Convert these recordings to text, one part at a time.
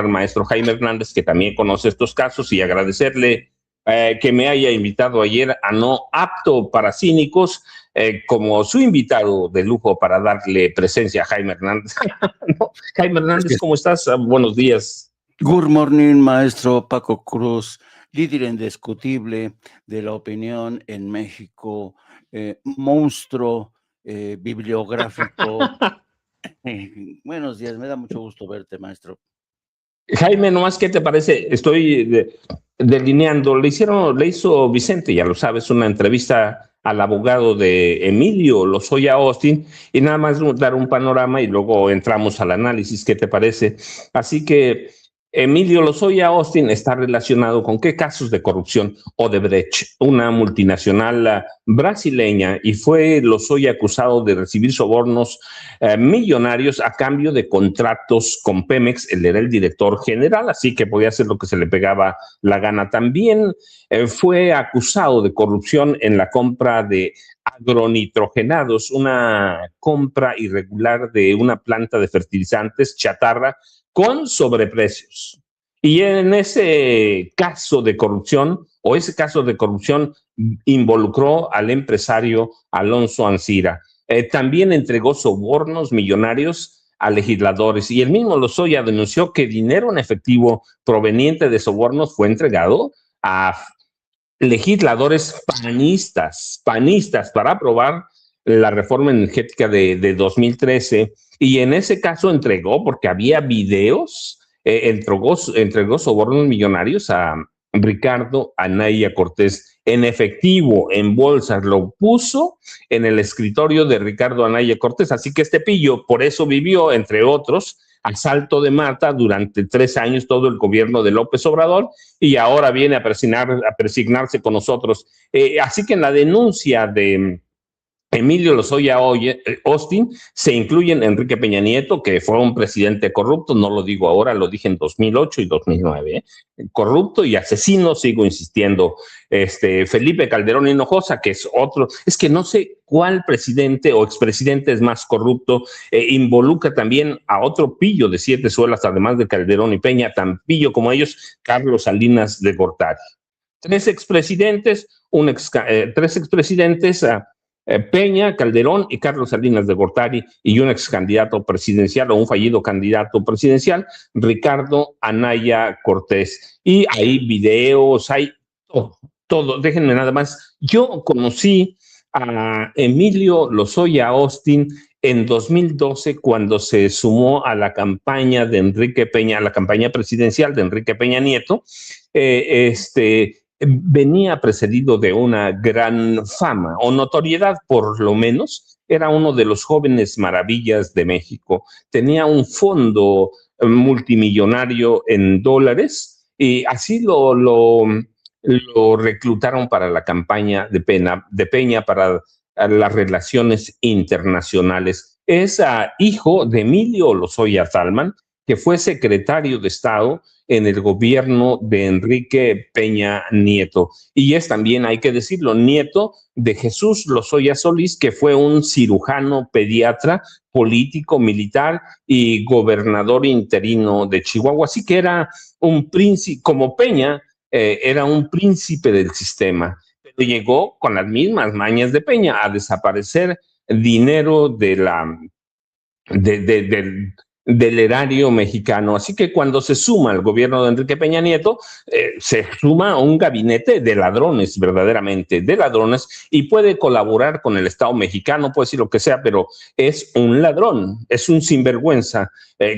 al maestro Jaime Hernández, que también conoce estos casos, y agradecerle que me haya invitado ayer a No Apto para Cínicos como su invitado de lujo para darle presencia a Jaime Hernández. No, Jaime Hernández, ¿cómo estás? Buenos días. Good morning, maestro Paco Cruz, líder indiscutible de la opinión en México, monstruo bibliográfico. Buenos días, me da mucho gusto verte, maestro. Jaime, nomás, ¿qué te parece? Estoy delineando. Le hizo Vicente, ya lo sabes, una entrevista al abogado de Emilio Lozoya Austin, y nada más dar un panorama y luego entramos al análisis. ¿Qué te parece? Así que Emilio Lozoya Austin está relacionado con qué casos de corrupción. Odebrecht, una multinacional brasileña, y fue Lozoya acusado de recibir sobornos millonarios a cambio de contratos con Pemex. Él era el director general, así que podía hacer lo que se le pegaba la gana. También fue acusado de corrupción en la compra de agronitrogenados, una compra irregular de una planta de fertilizantes chatarra con sobreprecios. Y en ese caso de corrupción, involucró al empresario Alonso Ancira. También entregó sobornos millonarios a legisladores, y el mismo Lozoya denunció que dinero en efectivo proveniente de sobornos fue entregado a legisladores panistas para aprobar la reforma energética de 2013, y en ese caso entregó, porque había videos, entregó sobornos millonarios a Ricardo Anaya Cortés en efectivo, en bolsas, lo puso en el escritorio de Ricardo Anaya Cortés. Así que este pillo por eso vivió, entre otros, a salto de mata durante 3 años todo el gobierno de López Obrador, y ahora viene a persignarse con nosotros. Así que en la denuncia de Emilio Lozoya Austin se incluyen Enrique Peña Nieto, que fue un presidente corrupto, no lo digo ahora, lo dije en 2008 y 2009, corrupto y asesino, sigo insistiendo. Felipe Calderón Hinojosa, que es otro, es que no sé cuál presidente o expresidente es más corrupto. Involucra también a otro pillo de 7 suelas, además de Calderón y Peña, tan pillo como ellos, Carlos Salinas de Gortari. 3 expresidentes, Peña, Calderón y Carlos Salinas de Gortari, y un ex candidato presidencial o un fallido candidato presidencial, Ricardo Anaya Cortés. Y hay videos, hay todo. Déjenme nada más. Yo conocí a Emilio Lozoya Austin en 2012 cuando se sumó a la campaña de Enrique Peña, a la campaña presidencial de Enrique Peña Nieto. Venía precedido de una gran fama o notoriedad, por lo menos. Era uno de los jóvenes maravillas de México. Tenía un fondo multimillonario en dólares, y así lo reclutaron para la campaña de Peña para las relaciones internacionales. Es hijo de Emilio Lozoya Thalmann, que fue secretario de Estado en el gobierno de Enrique Peña Nieto. Y es también, hay que decirlo, nieto de Jesús Lozoya Solís, que fue un cirujano pediatra, político, militar y gobernador interino de Chihuahua. Así que era un príncipe, como Peña, era un príncipe del sistema. Pero llegó con las mismas mañas de Peña a desaparecer dinero del erario mexicano. Así que cuando se suma al gobierno de Enrique Peña Nieto, se suma a un gabinete de ladrones, verdaderamente de ladrones, y puede colaborar con el Estado mexicano, puede decir lo que sea, pero es un ladrón, es un sinvergüenza.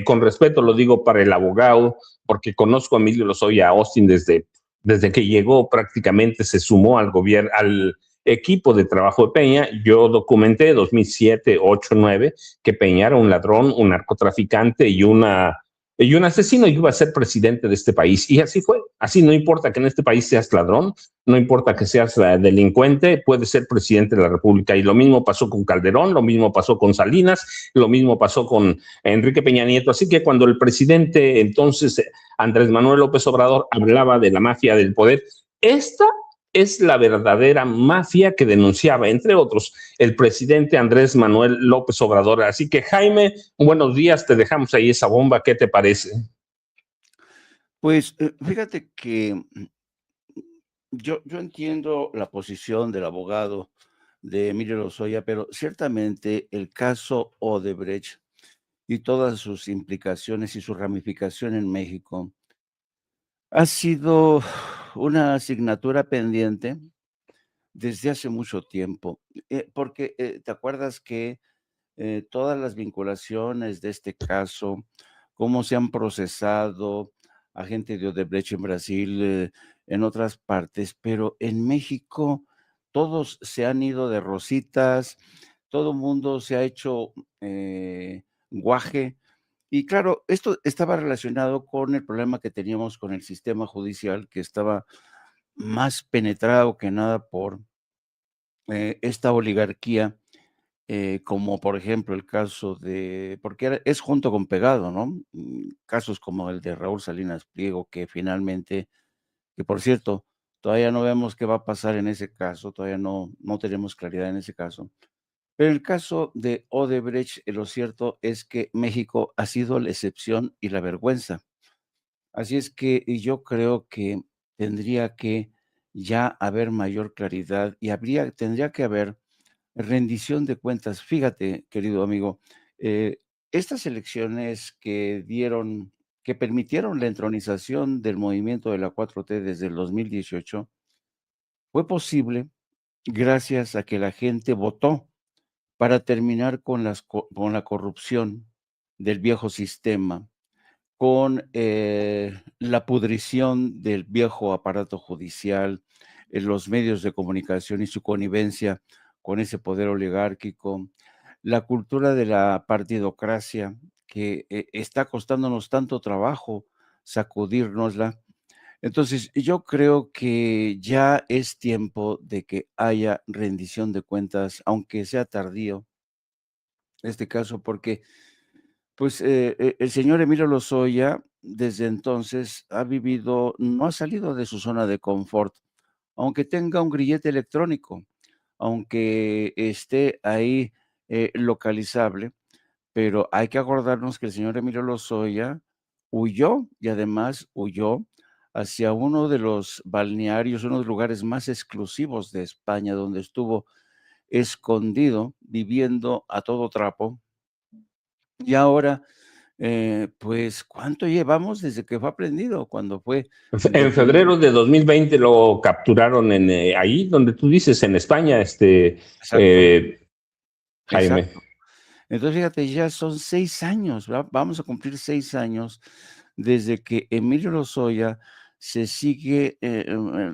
Con respeto lo digo para el abogado, porque conozco a Emilio Lozoya Austin desde que llegó, prácticamente se sumó al gobierno, al equipo de trabajo de Peña. Yo documenté 2007, 8, 9 que Peña era un ladrón, un narcotraficante y un asesino, y iba a ser presidente de este país. Y así fue. Así, no importa que en este país seas ladrón, no importa que seas delincuente, puedes ser presidente de la República. Y lo mismo pasó con Calderón, lo mismo pasó con Salinas, lo mismo pasó con Enrique Peña Nieto. Así que cuando el presidente entonces Andrés Manuel López Obrador hablaba de la mafia del poder, esta es la verdadera mafia que denunciaba, entre otros, el presidente Andrés Manuel López Obrador. Así que, Jaime, buenos días, te dejamos ahí esa bomba, ¿qué te parece? Pues, fíjate que yo entiendo la posición del abogado de Emilio Lozoya, pero ciertamente el caso Odebrecht y todas sus implicaciones y su ramificación en México ha sido una asignatura pendiente desde hace mucho tiempo, porque, ¿te acuerdas que todas las vinculaciones de este caso, cómo se han procesado a gente de Odebrecht en Brasil, en otras partes, pero en México todos se han ido de rositas, todo el mundo se ha hecho guaje. Y claro, esto estaba relacionado con el problema que teníamos con el sistema judicial, que estaba más penetrado que nada por esta oligarquía, como por ejemplo el caso de porque es junto con pegado, ¿no? Casos como el de Raúl Salinas Pliego, que finalmente, que por cierto, todavía no vemos qué va a pasar en ese caso, todavía no tenemos claridad en ese caso. Pero en el caso de Odebrecht, lo cierto es que México ha sido la excepción y la vergüenza. Así es que yo creo que tendría que ya haber mayor claridad y tendría que haber rendición de cuentas. Fíjate, querido amigo, eh, estas elecciones que permitieron la entronización del movimiento de la 4T desde el 2018, fue posible gracias a que la gente votó para terminar con la corrupción del viejo sistema, con la pudrición del viejo aparato judicial, los medios de comunicación y su connivencia con ese poder oligárquico, la cultura de la partidocracia que está costándonos tanto trabajo sacudírnosla. Entonces, yo creo que ya es tiempo de que haya rendición de cuentas, aunque sea tardío, en este caso, porque pues, el señor Emilio Lozoya, desde entonces ha vivido no ha salido de su zona de confort, aunque tenga un grillete electrónico, aunque esté ahí, localizable, pero hay que acordarnos que el señor Emilio Lozoya huyó, y además huyó hacia uno de los balnearios, uno de los lugares más exclusivos de España, donde estuvo escondido, viviendo a todo trapo, y ahora pues, ¿cuánto llevamos desde que fue aprendido? Cuando fue En detenido. febrero de 2020 lo capturaron ahí donde tú dices, en España, Exacto, Jaime. exacto. Entonces, fíjate, ya son 6 años, vamos a cumplir 6 años desde que Emilio Lozoya se sigue,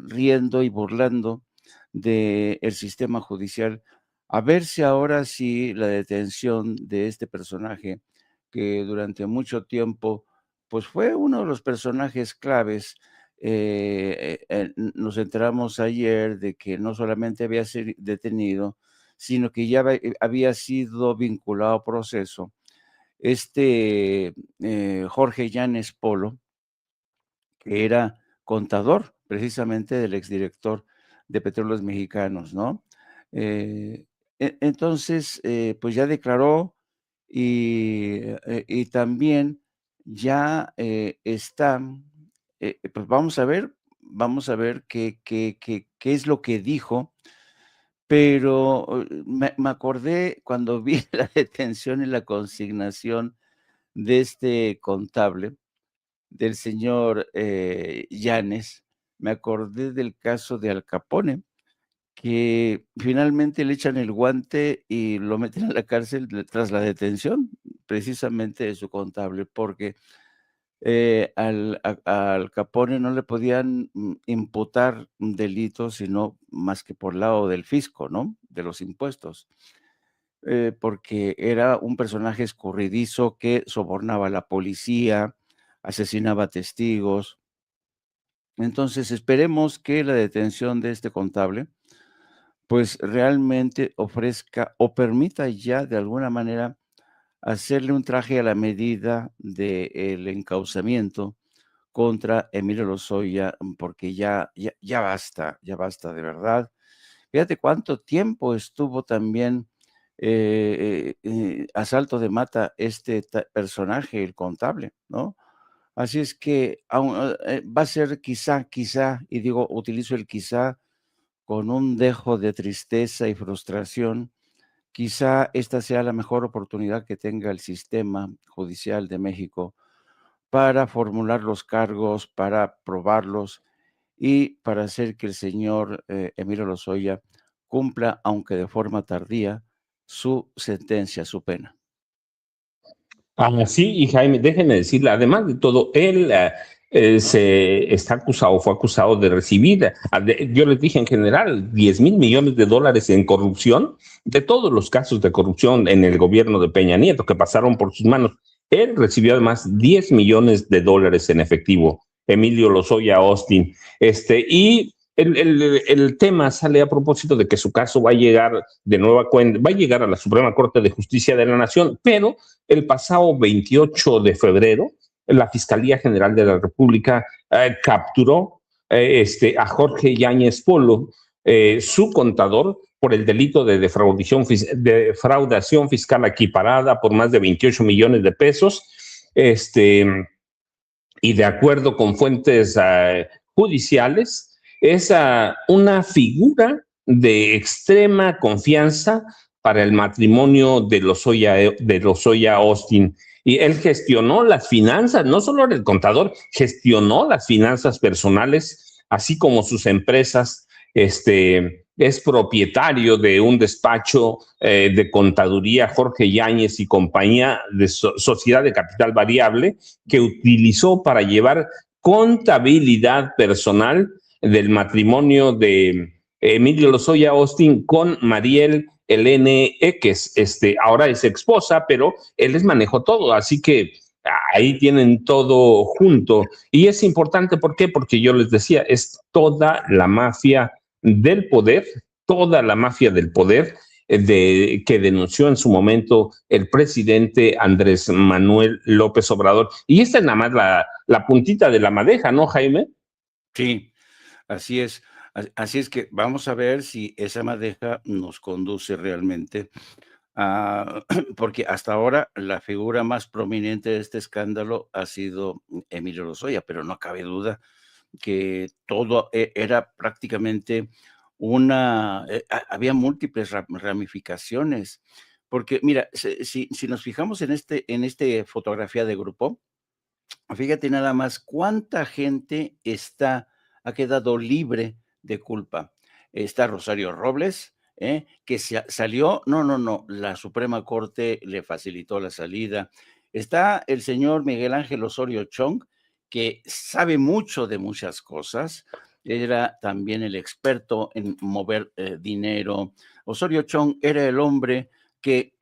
riendo y burlando del sistema judicial. A ver si ahora sí la detención de este personaje, que durante mucho tiempo, pues, fue uno de los personajes claves, nos enteramos ayer de que no solamente había sido detenido, sino que ya había sido vinculado a proceso. Jorge Yanes Polo, que era contador precisamente del exdirector de Petróleos Mexicanos, ¿no? Eh, entonces, pues ya declaró y también ya está, pues vamos a ver qué es lo que dijo, pero me acordé cuando vi la detención y la consignación de este contable, del señor, Yanes, me acordé del caso de Al Capone, que finalmente le echan el guante y lo meten a la cárcel tras la detención, precisamente de su contable, porque, al Capone no le podían, imputar un delito, sino más que por lado del fisco, ¿no?, de los impuestos, porque era un personaje escurridizo que sobornaba a la policía, asesinaba testigos. Entonces, esperemos que la detención de este contable, pues, realmente ofrezca o permita ya de alguna manera hacerle un traje a la medida del encauzamiento contra Emilio Lozoya, porque ya basta de verdad. Fíjate cuánto tiempo estuvo también, a salto de mata este personaje, el contable, ¿no? Así es que va a ser quizá, y digo, utilizo el quizá con un dejo de tristeza y frustración, quizá esta sea la mejor oportunidad que tenga el sistema judicial de México para formular los cargos, para probarlos y para hacer que el señor Emilio Lozoya cumpla, aunque de forma tardía, su sentencia, su pena. Sí, y Jaime, déjeme decirle, además de todo, él se está acusado, fue acusado de recibir, yo les dije en general, 10,000 millones de dólares en corrupción, de todos los casos de corrupción en el gobierno de Peña Nieto que pasaron por sus manos. Él recibió además 10 millones de dólares en efectivo, Emilio Lozoya Austin, y el tema sale a propósito de que su caso va a llegar de nueva cuenta, va a llegar a la Suprema Corte de Justicia de la Nación, pero el pasado 28 de febrero, la Fiscalía General de la República capturó a Jorge Yáñez Polo, su contador, por el delito de defraudación fiscal equiparada por más de 28 millones de pesos. Y de acuerdo con fuentes judiciales, es una figura de extrema confianza para el matrimonio de Lozoya Austin. Y él gestionó las finanzas, no solo era el contador, gestionó las finanzas personales, así como sus empresas. Es propietario de un despacho de contaduría, Jorge Yáñez y compañía, de sociedad de capital variable, que utilizó para llevar contabilidad personal del matrimonio de Emilio Lozoya Austin con Mariel Elene X. Ahora es esposa, pero él les manejó todo, así que ahí tienen todo junto. Y es importante, ¿por qué? Porque yo les decía, es toda la mafia del poder, toda la mafia del poder que denunció en su momento el presidente Andrés Manuel López Obrador. Y esta es nada más la puntita de la madeja, ¿no, Jaime? Sí, así es. Así es que vamos a ver si esa madeja nos conduce realmente a, porque hasta ahora la figura más prominente de este escándalo ha sido Emilio Lozoya, pero no cabe duda que todo era prácticamente había múltiples ramificaciones, porque mira, si nos fijamos en este fotografía de grupo, fíjate nada más cuánta gente ha quedado libre de culpa. Está Rosario Robles, que salió, no, la Suprema Corte le facilitó la salida. Está el señor Miguel Ángel Osorio Chong, que sabe mucho de muchas cosas. Era también el experto en mover dinero. Osorio Chong era el hombre que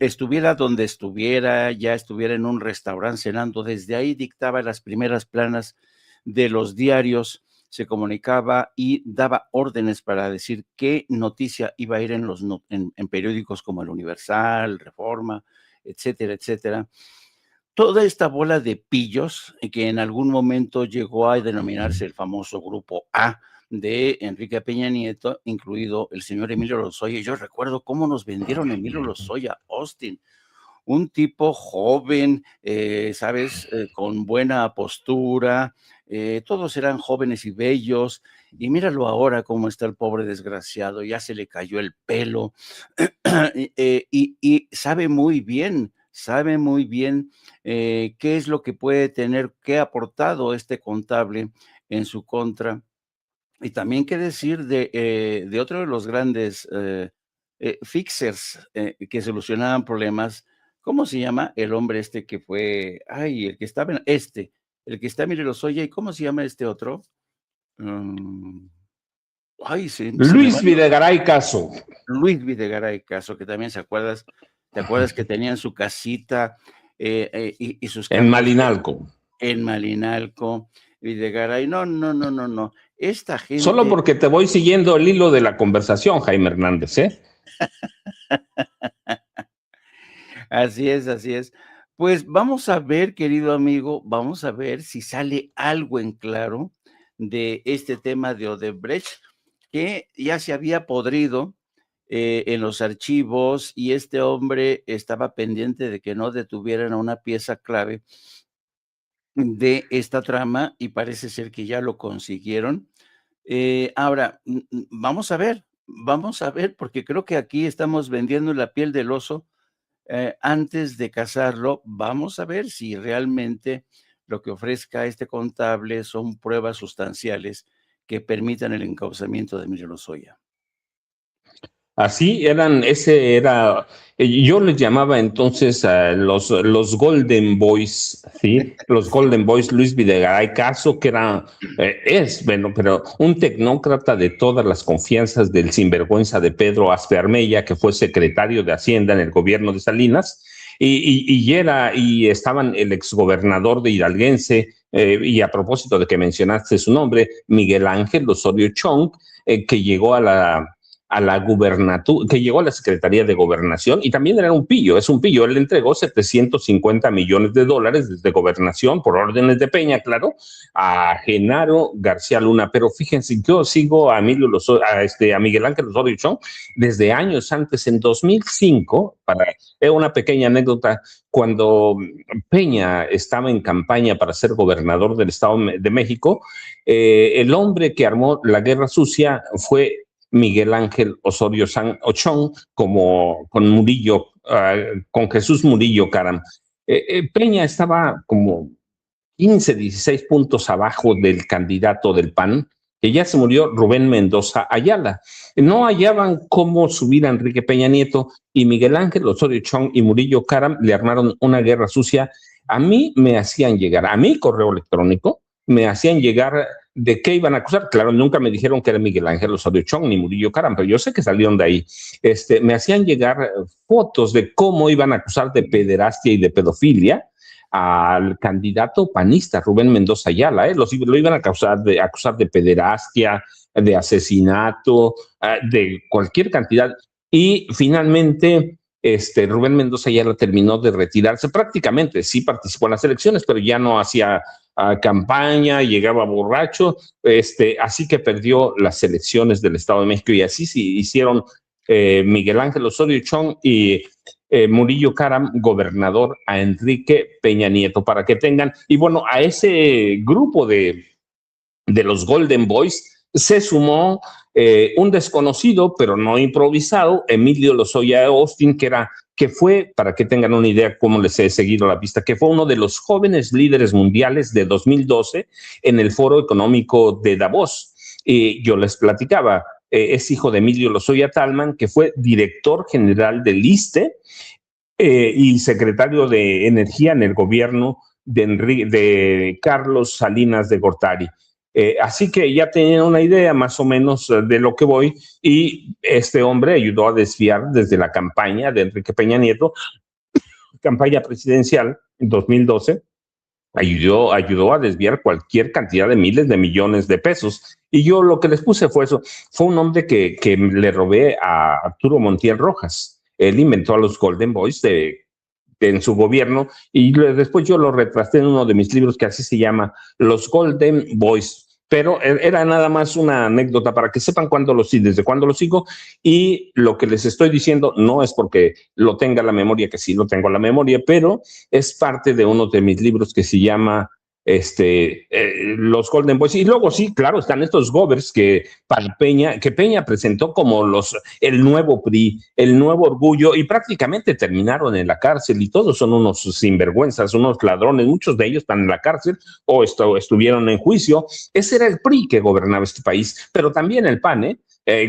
estuviera donde estuviera, ya estuviera en un restaurante cenando, desde ahí dictaba las primeras planas de los diarios, se comunicaba y daba órdenes para decir qué noticia iba a ir en periódicos como El Universal, Reforma, etcétera, etcétera. Toda esta bola de pillos que en algún momento llegó a denominarse el famoso Grupo A de Enrique Peña Nieto, incluido el señor Emilio Lozoya. Yo recuerdo cómo nos vendieron Emilio Lozoya Austin, un tipo joven, ¿sabes? Con buena postura, todos eran jóvenes y bellos, y míralo ahora cómo está el pobre desgraciado, ya se le cayó el pelo, y sabe muy bien qué es lo que puede tener, qué ha aportado este contable en su contra. Y también qué decir de otro de los grandes fixers que solucionaban problemas. ¿Cómo se llama el hombre este que fue? Ay, el que estaba el que está en Emilio Lozoya, ¿y cómo se llama este otro? Mm, ay, se me va. Luis Videgaray Caso. Luis Videgaray Caso, que también ¿te acuerdas que tenían su casita y sus En carros Malinalco. en Malinalco? Videgaray, no. Esta Solo gente. porque te voy siguiendo el hilo de la conversación, Jaime Hernández, ¿eh? Así es, así es. Pues vamos a ver, querido amigo, vamos a ver si sale algo en claro de este tema de Odebrecht, que ya se había podrido en los archivos y este hombre estaba pendiente de que no detuvieran a una pieza clave de esta trama y parece ser que ya lo consiguieron. Ahora, vamos a ver, porque creo que aquí estamos vendiendo la piel del oso antes de cazarlo. Vamos a ver si realmente lo que ofrezca este contable son pruebas sustanciales que permitan el encauzamiento de Emilio Lozoya. Así eran, yo les llamaba entonces a los Golden Boys, ¿sí? Los Golden Boys, Luis Videgaray Caso, que bueno, pero un tecnócrata de todas las confianzas del sinvergüenza de Pedro Aspe Armella, que fue secretario de Hacienda en el gobierno de Salinas, y estaban el exgobernador de Hidalguense, y a propósito de que mencionaste su nombre, Miguel Ángel Osorio Chong, que llegó a la gubernatura, que llegó a la Secretaría de Gobernación, y también era un pillo, él entregó $750 millones desde Gobernación, por órdenes de Peña, claro, a Genaro García Luna. Pero fíjense, yo sigo a Miguel Ángel Osorio Chong desde años antes, en 2005, una pequeña anécdota, cuando Peña estaba en campaña para ser gobernador del Estado de México, el hombre que armó la guerra sucia fue Miguel Ángel Osorio Chong, con Jesús Murillo Caram. Peña estaba como 15, 16 puntos abajo del candidato del PAN, que ya se murió, Rubén Mendoza Ayala. No hallaban cómo subir a Enrique Peña Nieto, y Miguel Ángel Osorio Chong y Murillo Caram le armaron una guerra sucia. A mí me hacían llegar, a mi correo electrónico, me hacían llegar de qué iban a acusar. Claro, nunca me dijeron que era Miguel Ángel Osorio Chong ni Murillo Caram, pero yo sé que salieron de ahí. Me hacían llegar fotos de cómo iban a acusar de pederastia y de pedofilia al candidato panista Rubén Mendoza Ayala. Lo iban a acusar de pederastia, de asesinato, de cualquier cantidad. Y finalmente Rubén Mendoza Ayala terminó de retirarse. Prácticamente sí participó en las elecciones, pero ya no hacía campaña, llegaba borracho, así que perdió las elecciones del Estado de México, y así sí hicieron Miguel Ángel Osorio Chong y Murillo Caram gobernador a Enrique Peña Nieto, para que tengan. Y bueno, a ese grupo de los Golden Boys se sumó un desconocido, pero no improvisado, Emilio Lozoya Austin, que fue, para que tengan una idea cómo les he seguido la pista, que fue uno de los jóvenes líderes mundiales de 2012 en el Foro Económico de Davos. Y yo les platicaba, es hijo de Emilio Lozoya Talman, que fue director general del ISSSTE y secretario de Energía en el gobierno de Carlos Salinas de Gortari. Así que ya tenían una idea más o menos de lo que voy, y este hombre ayudó a desviar desde la campaña de Enrique Peña Nieto, campaña presidencial en 2012, ayudó a desviar cualquier cantidad de miles de millones de pesos. Y yo lo que les puse fue eso. Fue un hombre que le robé a Arturo Montiel Rojas. Él inventó a los Golden Boys en su gobierno, y después yo lo retraté en uno de mis libros, que así se llama, Los Golden Boys. Pero era nada más una anécdota para que sepan desde cuándo lo sigo, y lo que les estoy diciendo no es porque lo tenga la memoria, que sí lo tengo en la memoria, pero es parte de uno de mis libros que se llama Los Golden Boys. Y luego sí, claro, están estos govers que Peña presentó como el nuevo PRI, el nuevo orgullo, y prácticamente terminaron en la cárcel, y todos son unos sinvergüenzas, unos ladrones. Muchos de ellos están en la cárcel o estuvieron en juicio. Ese era el PRI que gobernaba este país, pero también el PAN,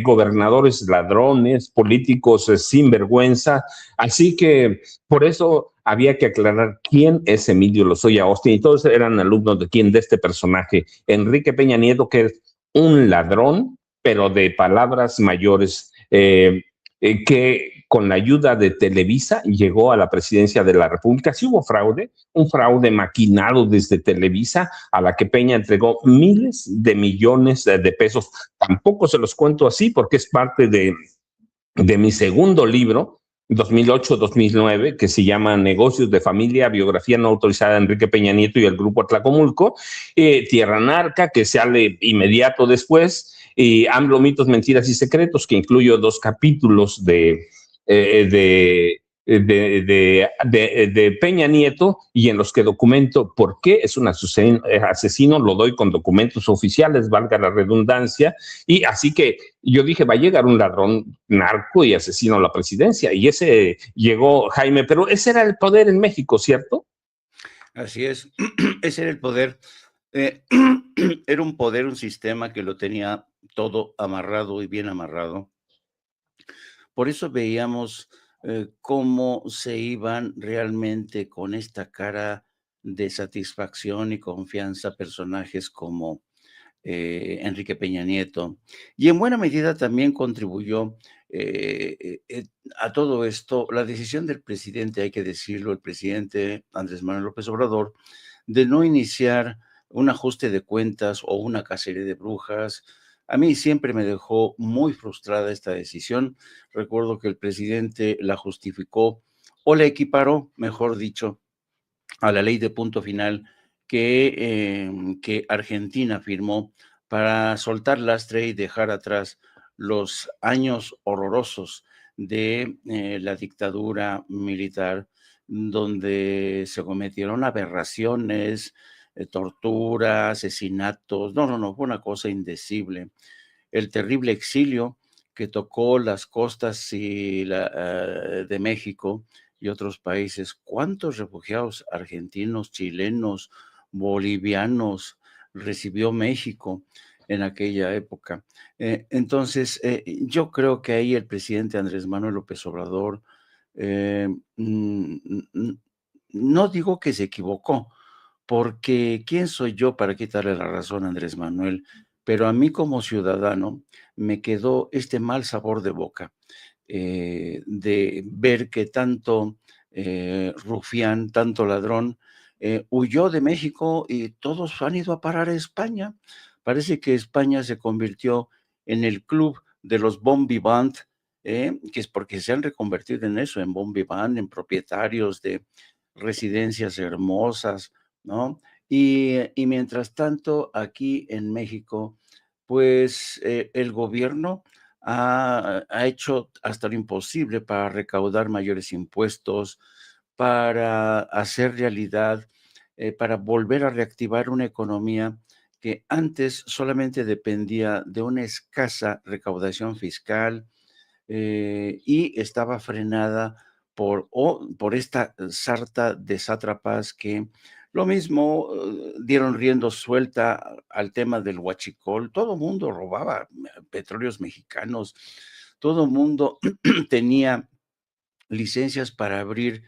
gobernadores ladrones, políticos sinvergüenza. Así que por eso había que aclarar quién es Emilio Lozoya Austin, y todos eran alumnos de este personaje, Enrique Peña Nieto, que es un ladrón, pero de palabras mayores, que con la ayuda de Televisa llegó a la presidencia de la República. Sí hubo fraude, un fraude maquinado desde Televisa, a la que Peña entregó miles de millones de pesos. Tampoco se los cuento así, porque es parte de mi segundo libro, 2008-2009, que se llama Negocios de Familia, biografía no autorizada de Enrique Peña Nieto y el Grupo Atlacomulco, Tierra Narca, que sale inmediato después, y AMLO, mitos, mentiras y secretos, que incluyo 2 capítulos de Peña Nieto y en los que documento por qué es un asesino, lo doy con documentos oficiales, valga la redundancia, y así que yo dije, va a llegar un ladrón narco y asesino a la presidencia, y ese llegó Jaime, pero ese era el poder en México, ¿cierto? Así es, ese era el poder. Eh, Era un poder, un sistema que lo tenía todo amarrado y bien amarrado. Por eso veíamos cómo se iban realmente con esta cara de satisfacción y confianza personajes como Enrique Peña Nieto. Y en buena medida también contribuyó a todo esto la decisión del presidente, hay que decirlo, el presidente Andrés Manuel López Obrador, de no iniciar un ajuste de cuentas o una cacería de brujas. A mí siempre me dejó muy frustrada esta decisión. Recuerdo que el presidente la justificó o la equiparó, mejor dicho, a la ley de punto final que Argentina firmó para soltar lastre y dejar atrás los años horrorosos de la dictadura militar, donde se cometieron aberraciones, tortura, asesinatos. No, no, no, fue una cosa indecible. El terrible exilio que tocó las costas de México y otros países. ¿Cuántos refugiados argentinos, chilenos, bolivianos recibió México en aquella época? Entonces, yo creo que ahí el presidente Andrés Manuel López Obrador, eh, mm, no digo que se equivocó, porque ¿quién soy yo para quitarle la razón a Andrés Manuel? Pero a mí como ciudadano me quedó este mal sabor de boca de ver que tanto rufián, tanto ladrón, huyó de México y todos han ido a parar a España. Parece que España se convirtió en el club de los bon vivant, que es porque se han reconvertido en eso, en bon vivant, en propietarios de residencias hermosas, ¿no? Y mientras tanto, aquí en México, pues el gobierno ha hecho hasta lo imposible para recaudar mayores impuestos, para hacer realidad, para volver a reactivar una economía que antes solamente dependía de una escasa recaudación fiscal, y estaba frenada por esta sarta de sátrapas que lo mismo dieron rienda suelta al tema del huachicol. Todo mundo robaba petróleos mexicanos, todo mundo tenía licencias para abrir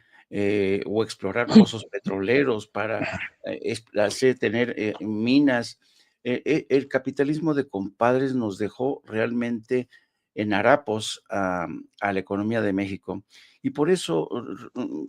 o explorar pozos petroleros, para tener minas. El capitalismo de compadres nos dejó realmente en harapos a la economía de México. Y por eso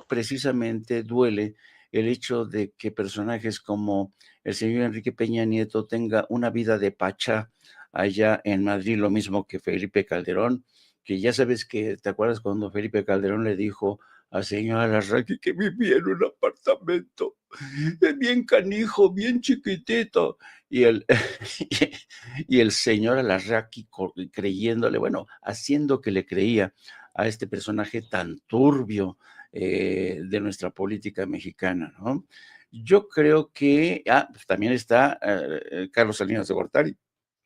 precisamente duele el hecho de que personajes como el señor Enrique Peña Nieto tenga una vida de pacha allá en Madrid, lo mismo que Felipe Calderón, que ya sabes que, ¿te acuerdas cuando Felipe Calderón le dijo a señora Larraqui que vivía en un apartamento bien canijo, bien chiquitito? Y el, y el señor Alarraqui creyéndole, bueno, haciendo que le creía a este personaje tan turbio de nuestra política mexicana, ¿no? Yo creo que, pues también está Carlos Salinas de Gortari,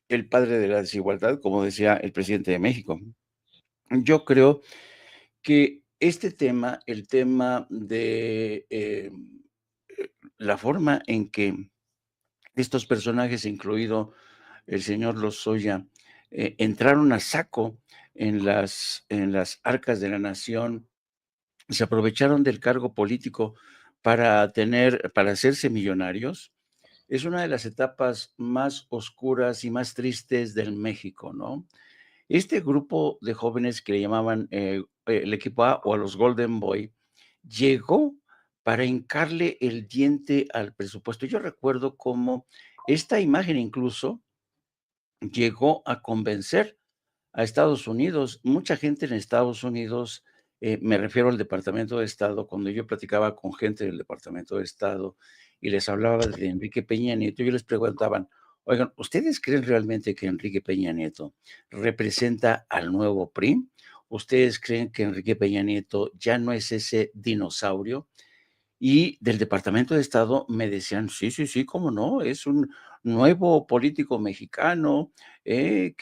el padre de la desigualdad, como decía el presidente de México. Yo creo que este tema, el tema de la forma en que estos personajes, incluido el señor Lozoya, entraron a saco en las arcas de la nación, se aprovecharon del cargo político para hacerse millonarios, es una de las etapas más oscuras y más tristes del México, ¿no? Este grupo de jóvenes que le llamaban el equipo A o a los Golden Boy, llegó para hincarle el diente al presupuesto. Yo recuerdo cómo esta imagen incluso llegó a convencer a Estados Unidos. Mucha gente en Estados Unidos, me refiero al Departamento de Estado, cuando yo platicaba con gente del Departamento de Estado y les hablaba de Enrique Peña Nieto, yo les preguntaban, oigan, ¿ustedes creen realmente que Enrique Peña Nieto representa al nuevo PRI? ¿Ustedes creen que Enrique Peña Nieto ya no es ese dinosaurio? Y del Departamento de Estado me decían, sí, sí, sí, cómo no, es un nuevo político mexicano, y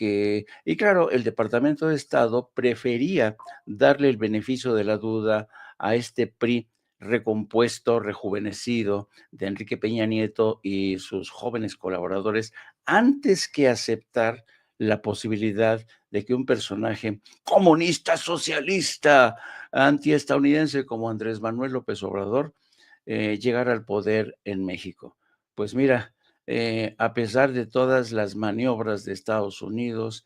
claro, el Departamento de Estado prefería darle el beneficio de la duda a este PRI recompuesto, rejuvenecido de Enrique Peña Nieto y sus jóvenes colaboradores, antes que aceptar la posibilidad de que un personaje comunista, socialista, antiestadounidense como Andrés Manuel López Obrador llegar al poder en México. Pues mira, a pesar de todas las maniobras de Estados Unidos,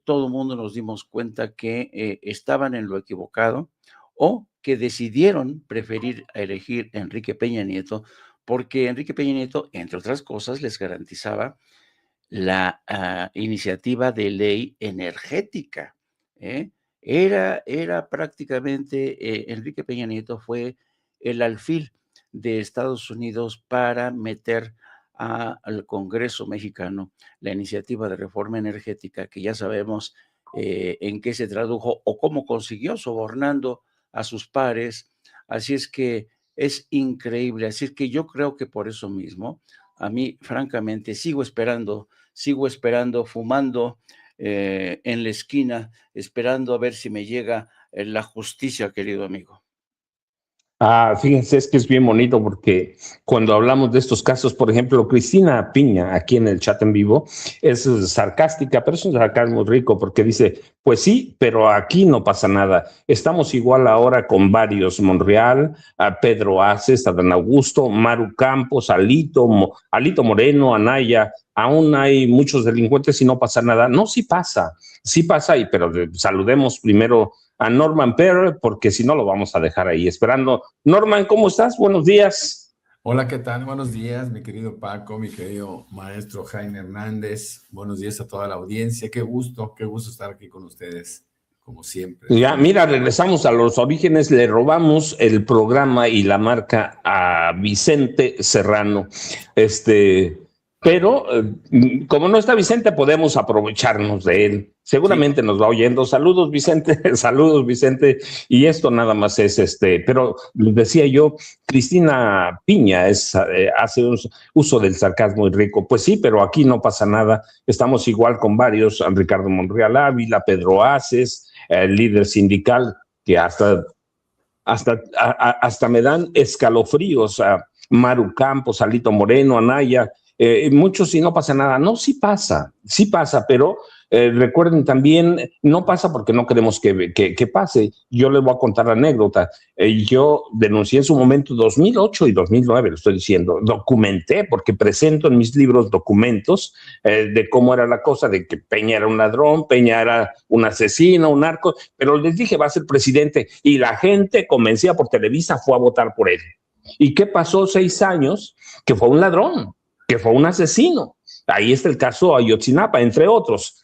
todo el mundo nos dimos cuenta que estaban en lo equivocado o que decidieron preferir a elegir a Enrique Peña Nieto porque Enrique Peña Nieto, entre otras cosas, les garantizaba la iniciativa de ley energética. ¿eh? Era prácticamente, Enrique Peña Nieto fue el alfil de Estados Unidos para meter al Congreso mexicano la iniciativa de reforma energética, que ya sabemos en qué se tradujo o cómo consiguió sobornando a sus pares. Así es que es increíble. Así es que yo creo que por eso mismo, a mí, francamente, sigo esperando, fumando en la esquina, esperando a ver si me llega la justicia, querido amigo. Fíjense, es que es bien bonito porque cuando hablamos de estos casos, por ejemplo, Cristina Piña, aquí en el chat en vivo, es sarcástica, pero es un sarcasmo rico porque dice, pues sí, pero aquí no pasa nada. Estamos igual ahora con varios, Monreal, a Pedro Aces, Adán Augusto, Maru Campos, Alito Moreno, Anaya, aún hay muchos delincuentes y no pasa nada. No, sí pasa, pero saludemos primero a Norman Perr, porque si no lo vamos a dejar ahí esperando. Norman, ¿cómo estás? Buenos días. Hola, ¿qué tal? Buenos días, mi querido Paco, mi querido maestro Jaime Hernández. Buenos días a toda la audiencia. Qué gusto estar aquí con ustedes, como siempre. Ya, mira, regresamos a los orígenes, le robamos el programa y la marca a Vicente Serrano. Pero como no está Vicente, podemos aprovecharnos de él. Seguramente sí nos va oyendo. Saludos, Vicente, saludos, Vicente. Y esto nada más es pero decía yo, Cristina Piña hace un uso del sarcasmo y rico. Pues sí, pero aquí no pasa nada. Estamos igual con varios, Ricardo Monreal Ávila, Pedro Aces, el líder sindical, que hasta me dan escalofríos a Maru Campos, Alito Moreno, Anaya, muchos y no pasa nada. No, sí pasa, pero recuerden también, no pasa porque no queremos que pase. Yo les voy a contar la anécdota. Yo denuncié en su momento 2008 y 2009, lo estoy diciendo, documenté, porque presento en mis libros documentos de cómo era la cosa, de que Peña era un ladrón, Peña era un asesino, un narco, pero les dije, va a ser presidente, y la gente convencida por Televisa fue a votar por él. ¿Y qué pasó 6 años? Que fue un ladrón, que fue un asesino. Ahí está el caso Ayotzinapa, entre otros.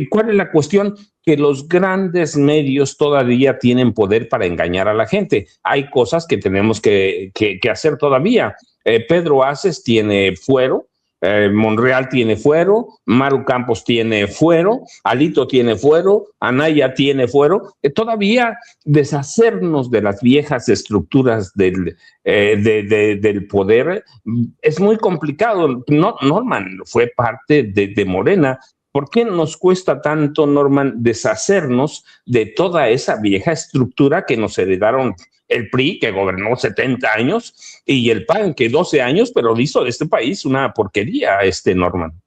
¿Cuál es la cuestión? Que los grandes medios todavía tienen poder para engañar a la gente. Hay cosas que tenemos que hacer todavía. Pedro Aces tiene fuero, Monreal tiene fuero, Maru Campos tiene fuero, Alito tiene fuero, Anaya tiene fuero. Todavía deshacernos de las viejas estructuras del poder es muy complicado. No, Norman fue parte de Morena. ¿Por qué nos cuesta tanto, Norman, deshacernos de toda esa vieja estructura que nos heredaron el PRI, que gobernó 70 años, y el PAN, que 12 años, pero hizo de este país una porquería, Norman?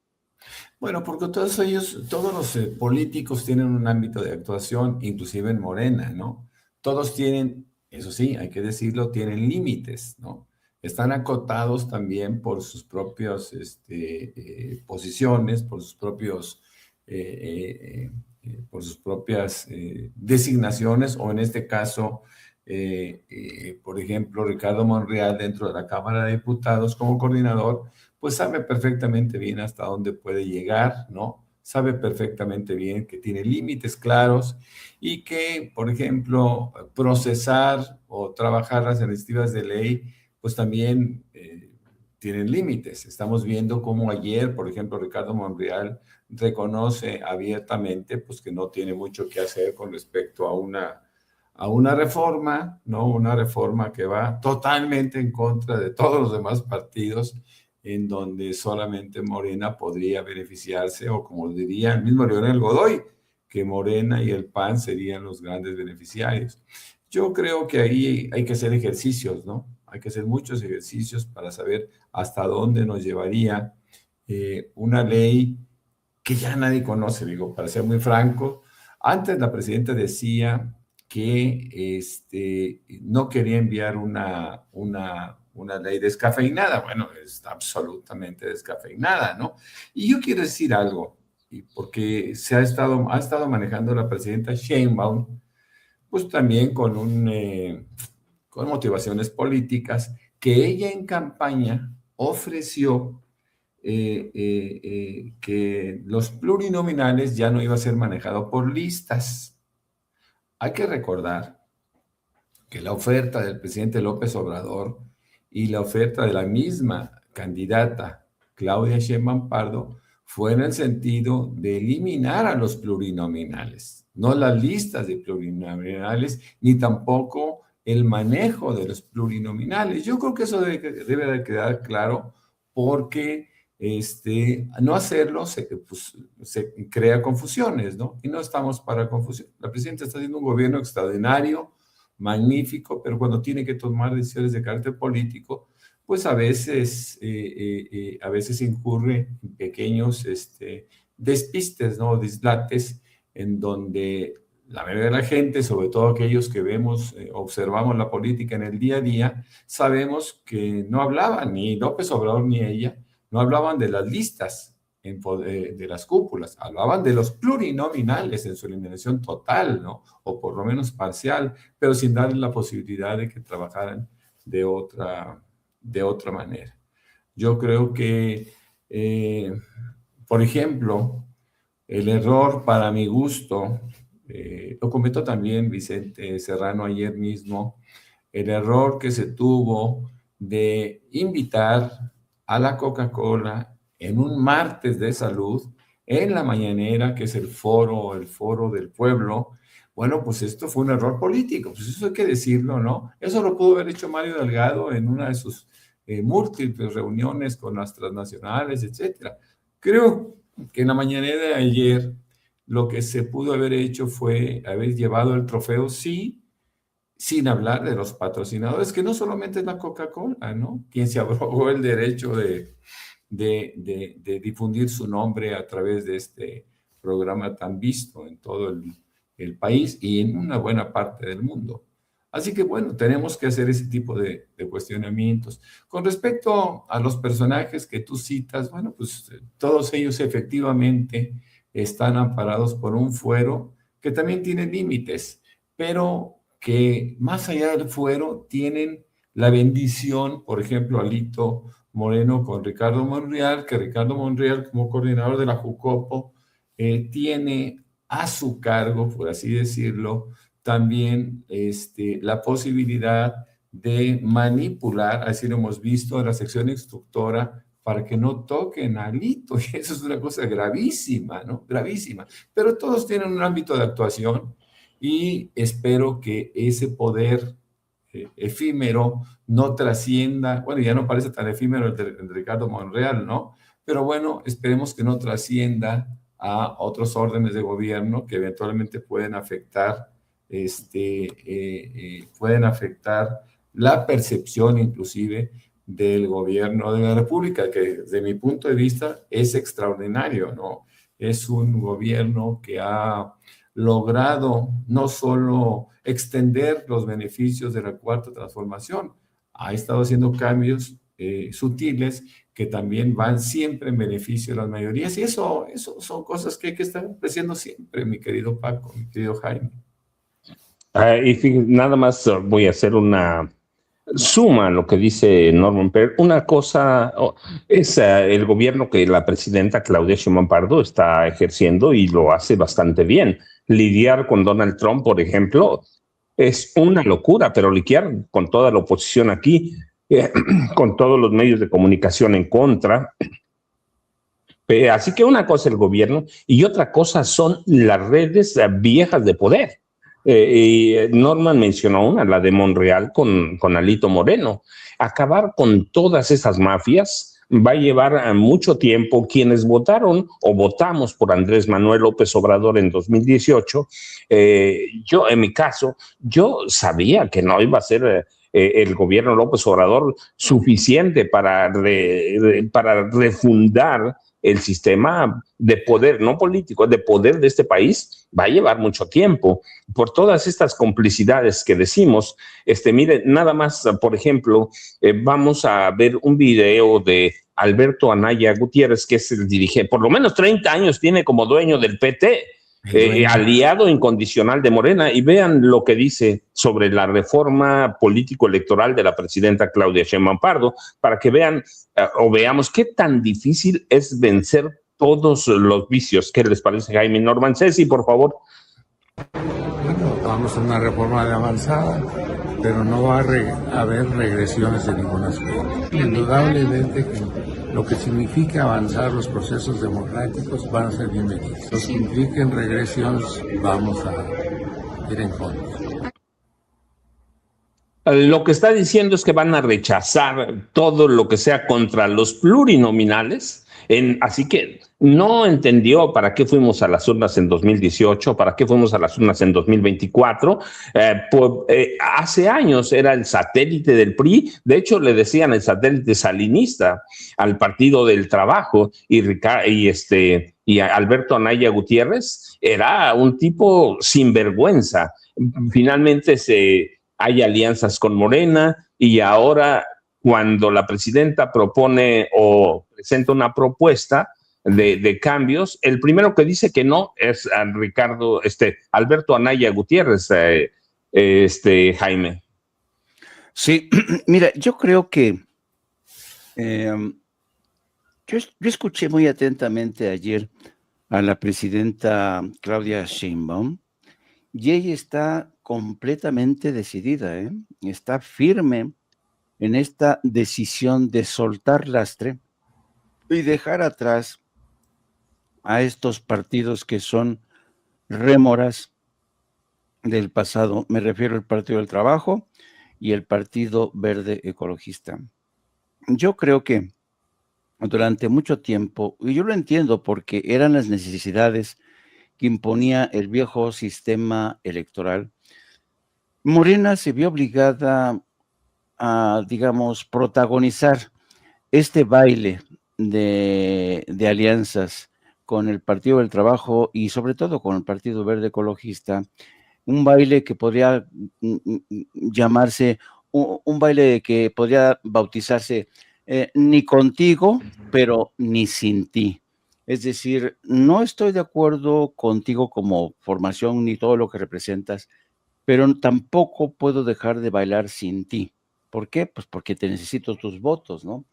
Bueno, porque todos los políticos tienen un ámbito de actuación, inclusive en Morena, ¿no? Todos tienen, eso sí, hay que decirlo, tienen límites, ¿no? Están acotados también por sus propias posiciones, por sus propias designaciones, o en este caso, por ejemplo, Ricardo Monreal dentro de la Cámara de Diputados como coordinador, pues sabe perfectamente bien hasta dónde puede llegar, ¿no? Sabe perfectamente bien que tiene límites claros y que, por ejemplo, procesar o trabajar las iniciativas de ley, pues también tienen límites. Estamos viendo cómo ayer, por ejemplo, Ricardo Monreal reconoce abiertamente pues, que no tiene mucho que hacer con respecto a una reforma, ¿no? Una reforma que va totalmente en contra de todos los demás partidos, en donde solamente Morena podría beneficiarse, o como diría el mismo Leonel Godoy, que Morena y el PAN serían los grandes beneficiarios. Yo creo que ahí hay que hacer ejercicios, ¿no? Hay que hacer muchos ejercicios para saber hasta dónde nos llevaría una ley que ya nadie conoce, digo, para ser muy franco. Antes la presidenta decía que no quería enviar una ley descafeinada. Bueno, es absolutamente descafeinada, ¿no? Y yo quiero decir algo, porque ha estado manejando la presidenta Sheinbaum, pues también con motivaciones políticas, que ella en campaña ofreció que los plurinominales ya no iba a ser manejado por listas. Hay que recordar que la oferta del presidente López Obrador y la oferta de la misma candidata Claudia Sheinbaum Pardo fue en el sentido de eliminar a los plurinominales, no las listas de plurinominales, ni tampoco el manejo de los plurinominales. Yo creo que eso debe de quedar claro, porque no hacerlo se crea confusiones, ¿no? Y no estamos para confusión. La presidenta está haciendo un gobierno extraordinario, magnífico, pero cuando tiene que tomar decisiones de carácter político, pues a veces incurre en pequeños despistes, ¿no? Dislates, en donde la mayoría de la gente, sobre todo aquellos que vemos, observamos la política en el día a día, sabemos que no hablaban, ni López Obrador ni ella, no hablaban de las listas de las cúpulas, hablaban de los plurinominales en su eliminación total, ¿no? O por lo menos parcial, pero sin darles la posibilidad de que trabajaran de otra manera. Yo creo que, por ejemplo, el error para mi gusto, lo comentó también Vicente Serrano ayer mismo, el error que se tuvo de invitar a la Coca-Cola en un martes de salud, en la mañanera, que es el foro del pueblo. Bueno, pues esto fue un error político, pues eso hay que decirlo, ¿no? Eso lo pudo haber hecho Mario Delgado en una de sus múltiples reuniones con las transnacionales, etcétera. Creo que en la mañanera de ayer lo que se pudo haber hecho fue haber llevado el trofeo, sí, sin hablar de los patrocinadores, que no solamente es la Coca-Cola, ¿no? Quien se abrogó el derecho de difundir su nombre a través de este programa tan visto en todo el país y en una buena parte del mundo. Así que, bueno, tenemos que hacer ese tipo de cuestionamientos. Con respecto a los personajes que tú citas, bueno, pues todos ellos efectivamente están amparados por un fuero que también tiene límites, pero que más allá del fuero tienen la bendición, por ejemplo, Alito Moreno con Ricardo Monreal, que Ricardo Monreal, como coordinador de la Jucopo, tiene a su cargo, por así decirlo, también la posibilidad de manipular, así lo hemos visto en la sección instructora, para que no toquen a Alito, y eso es una cosa gravísima, ¿no? Gravísima. Pero todos tienen un ámbito de actuación, y espero que ese poder efímero no trascienda, bueno, ya no parece tan efímero el de Ricardo Monreal, ¿no? Pero bueno, esperemos que no trascienda a otros órdenes de gobierno que eventualmente pueden afectar la percepción inclusive del gobierno de la República, que desde mi punto de vista es extraordinario, ¿no? Es un gobierno que ha logrado no solo extender los beneficios de la Cuarta Transformación, ha estado haciendo cambios sutiles que también van siempre en beneficio de las mayorías, y eso son cosas que hay que estar apreciando siempre, mi querido Paco, mi querido Jaime. Nada más voy a hacer una suma a lo que dice Norman Perl. Una cosa es el gobierno que la presidenta Claudia Sheinbaum Pardo está ejerciendo y lo hace bastante bien. Lidiar con Donald Trump, por ejemplo, es una locura, pero lidiar con toda la oposición aquí con todos los medios de comunicación en contra. Así que una cosa es el gobierno y otra cosa son las redes viejas de poder. Y Norman mencionó una, la de Monreal con Alito Moreno. Acabar con todas esas mafias va a llevar mucho tiempo. Quienes votaron o votamos por Andrés Manuel López Obrador en 2018, yo en mi caso, yo sabía que no iba a ser el gobierno López Obrador suficiente para refundar el sistema de poder, no político, de poder de este país. Va a llevar mucho tiempo por todas estas complicidades que decimos. Mire, nada más, por ejemplo, vamos a ver un video de Alberto Anaya Gutiérrez, que es el dirigente, por lo menos 30 años tiene como dueño del PT, aliado incondicional de Morena, y vean lo que dice sobre la reforma político-electoral de la presidenta Claudia Sheinbaum Pardo, para que vean o veamos qué tan difícil es vencer todos los vicios. ¿Qué les parece, Jaime? Norman, Ceci, por favor. Bueno, vamos a una reforma de avanzada, pero no va a haber regresiones de ningún aspecto. Indudablemente que lo que significa avanzar los procesos democráticos van a ser bienvenidos. Los que impliquen regresiones vamos a ir en contra. Lo que está diciendo es que van a rechazar todo lo que sea contra los plurinominales, así que no entendió para qué fuimos a las urnas en 2018, para qué fuimos a las urnas en 2024. Hace años era el satélite del PRI, de hecho le decían el satélite salinista al Partido del Trabajo, y Alberto Anaya Gutiérrez era un tipo sinvergüenza. Finalmente hay alianzas con Morena, y ahora cuando la presidenta propone o presenta una propuesta de cambios, el primero que dice que no es Alberto Anaya Gutiérrez, Jaime. Sí, mira, yo creo que yo escuché muy atentamente ayer a la presidenta Claudia Sheinbaum, y ella está completamente decidida, está firme en esta decisión de soltar lastre y dejar atrás a estos partidos que son rémoras del pasado. Me refiero al Partido del Trabajo y el Partido Verde Ecologista. Yo creo que durante mucho tiempo, y yo lo entiendo porque eran las necesidades que imponía el viejo sistema electoral, Morena se vio obligada a, digamos, protagonizar este baile de alianzas con el Partido del Trabajo y sobre todo con el Partido Verde Ecologista, un baile que podría llamarse, un baile que podría bautizarse ni contigo, pero ni sin ti. Es decir, no estoy de acuerdo contigo como formación ni todo lo que representas, pero tampoco puedo dejar de bailar sin ti. ¿Por qué? Pues porque te necesito tus votos, ¿no?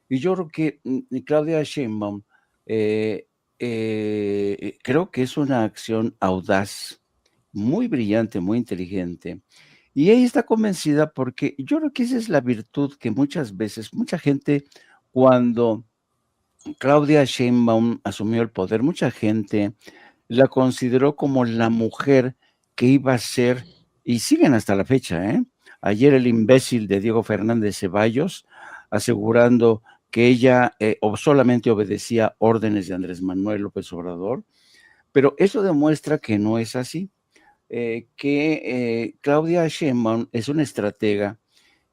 Y yo creo que Claudia Sheinbaum creo que es una acción audaz, muy brillante, muy inteligente. Y ella está convencida porque yo creo que esa es la virtud que muchas veces, mucha gente, cuando Claudia Sheinbaum asumió el poder, mucha gente la consideró como la mujer que iba a ser, y siguen hasta la fecha, Ayer el imbécil de Diego Fernández Ceballos, asegurando que ella solamente obedecía órdenes de Andrés Manuel López Obrador, pero eso demuestra que no es así, que Claudia Sheinbaum es una estratega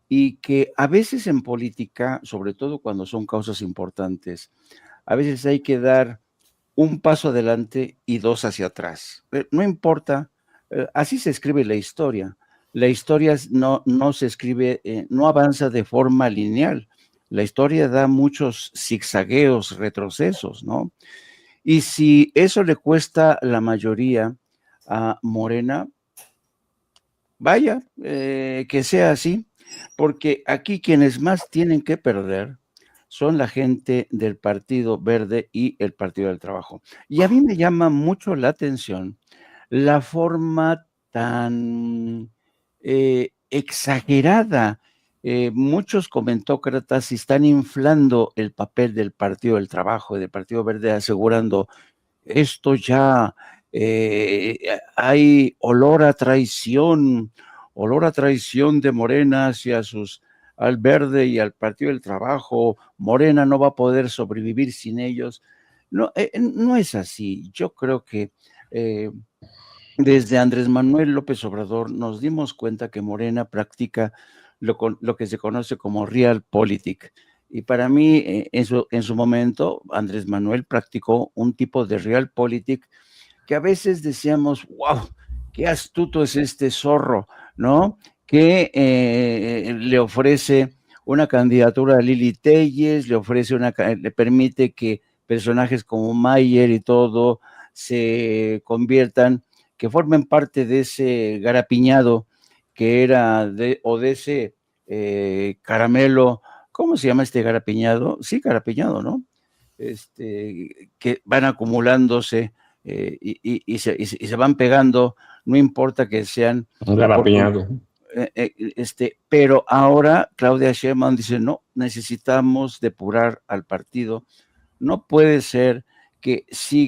y que a veces en política, sobre todo cuando son causas importantes, a veces hay que dar un paso adelante y dos hacia atrás. No importa, así se escribe la historia. La historia no se escribe, no avanza de forma lineal. La historia da muchos zigzagueos, retrocesos, ¿no? Y si eso le cuesta la mayoría a Morena, vaya, que sea así, porque aquí quienes más tienen que perder son la gente del Partido Verde y el Partido del Trabajo. Y a mí me llama mucho la atención la forma tan exagerada muchos comentócratas están inflando el papel del Partido del Trabajo y del Partido Verde, asegurando esto ya hay olor a traición de Morena hacia al Verde y al Partido del Trabajo. Morena no va a poder sobrevivir sin ellos. No, no es así. Yo creo que desde Andrés Manuel López Obrador nos dimos cuenta que Morena practica lo que se conoce como realpolitik. Y para mí, en su momento, Andrés Manuel practicó un tipo de realpolitik que a veces decíamos, wow, qué astuto es este zorro, ¿no? Que le ofrece una candidatura a Lili Telles, le permite que personajes como Mayer y todo se conviertan, que formen parte de ese garapiñado que era de ese caramelo. ¿Cómo se llama este garapiñado? Sí, garapiñado, ¿no? Que van acumulándose y se van pegando, no importa que sean garapiñado. Pero ahora Claudia Sheinbaum dice, no, necesitamos depurar al partido. No puede ser que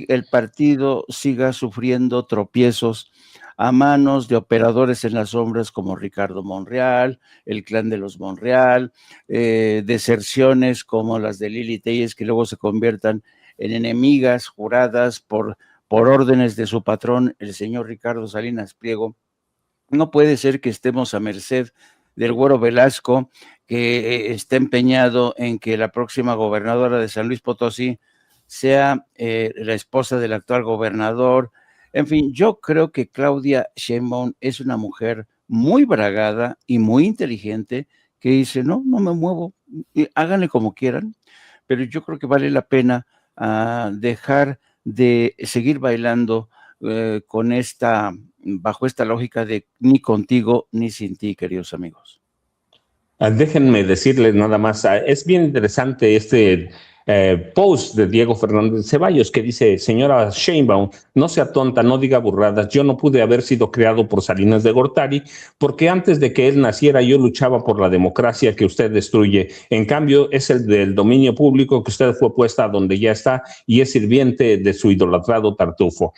el partido siga sufriendo tropiezos a manos de operadores en las sombras como Ricardo Monreal, el clan de los Monreal, deserciones como las de Lili Telles, que luego se conviertan en enemigas juradas por órdenes de su patrón, el señor Ricardo Salinas Pliego. No puede ser que estemos a merced del Güero Velasco, que está empeñado en que la próxima gobernadora de San Luis Potosí sea la esposa del actual gobernador. En fin, yo creo que Claudia Sheinbaum es una mujer muy bragada y muy inteligente que dice, no me muevo, háganle como quieran, pero yo creo que vale la pena dejar de seguir bailando bajo esta lógica de ni contigo ni sin ti, queridos amigos. Déjenme decirles nada más, es bien interesante este post de Diego Fernández Ceballos que dice, señora Sheinbaum, no sea tonta, no diga burradas, yo no pude haber sido creado por Salinas de Gortari porque antes de que él naciera yo luchaba por la democracia que usted destruye, en cambio es el del dominio público que usted fue puesta donde ya está y es sirviente de su idolatrado tartufo.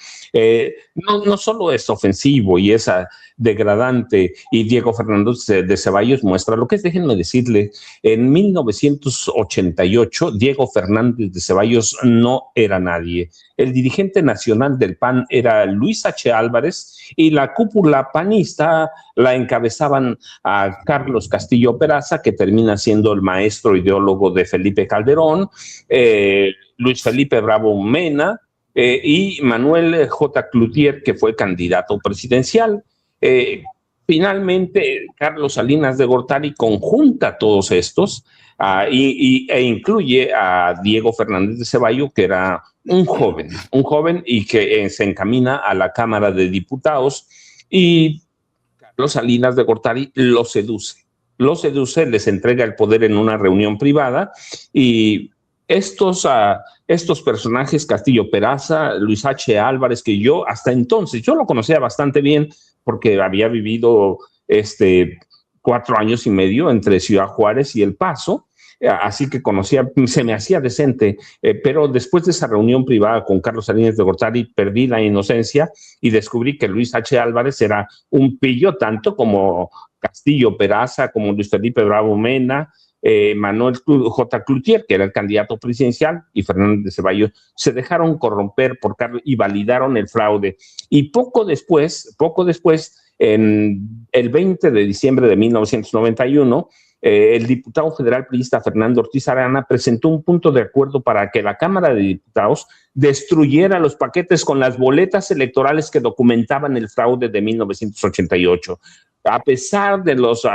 No solo es ofensivo y es degradante, y Diego Fernández de Ceballos muestra lo que es. Déjenme decirle, en 1988 Diego Fernández de Ceballos no era nadie. El dirigente nacional del PAN era Luis H. Álvarez y la cúpula panista la encabezaban a Carlos Castillo Peraza, que termina siendo el maestro ideólogo de Felipe Calderón, Luis Felipe Bravo Mena, y Manuel J. Cloutier, que fue candidato presidencial. Finalmente, Carlos Salinas de Gortari conjunta a todos estos e incluye a Diego Fernández de Ceballos, que era un joven y que se encamina a la Cámara de Diputados, y Carlos Salinas de Gortari lo seduce, les entrega el poder en una reunión privada y estos personajes, Castillo Peraza, Luis H. Álvarez, que yo hasta entonces, yo lo conocía bastante bien porque había vivido 4 años y medio entre Ciudad Juárez y El Paso, así que se me hacía decente, pero después de esa reunión privada con Carlos Salinas de Gortari perdí la inocencia y descubrí que Luis H. Álvarez era un pillo tanto como Castillo Peraza, como Luis Felipe Bravo Mena, Manuel J. Cloutier, que era el candidato presidencial, y Fernández de Ceballos, se dejaron corromper por Carlos y validaron el fraude. Y poco después, en el 20 de diciembre de 1991, el diputado federal priista Fernando Ortiz Arana presentó un punto de acuerdo para que la Cámara de Diputados destruyera los paquetes con las boletas electorales que documentaban el fraude de 1988. A pesar de los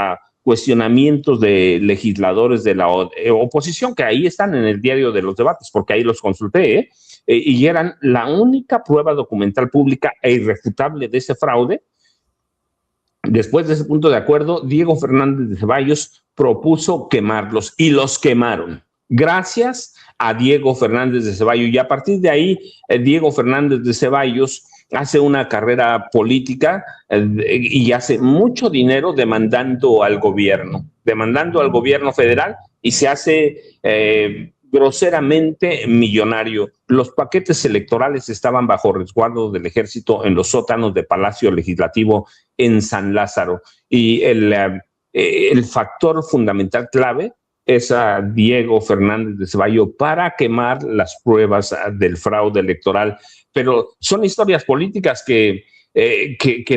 cuestionamientos de legisladores de la oposición, que ahí están en el diario de los debates, porque ahí los consulté, y eran la única prueba documental pública e irrefutable de ese fraude. Después de ese punto de acuerdo, Diego Fernández de Ceballos propuso quemarlos y los quemaron. Gracias a Diego Fernández de Ceballos. Y a partir de ahí, Diego Fernández de Ceballos hace una carrera política y hace mucho dinero demandando al gobierno. demandando al gobierno federal y se hace groseramente millonario. Los paquetes electorales estaban bajo resguardo del ejército en los sótanos de Palacio Legislativo en San Lázaro. Y el factor fundamental clave es a Diego Fernández de Ceballos para quemar las pruebas del fraude electoral. Pero son historias políticas que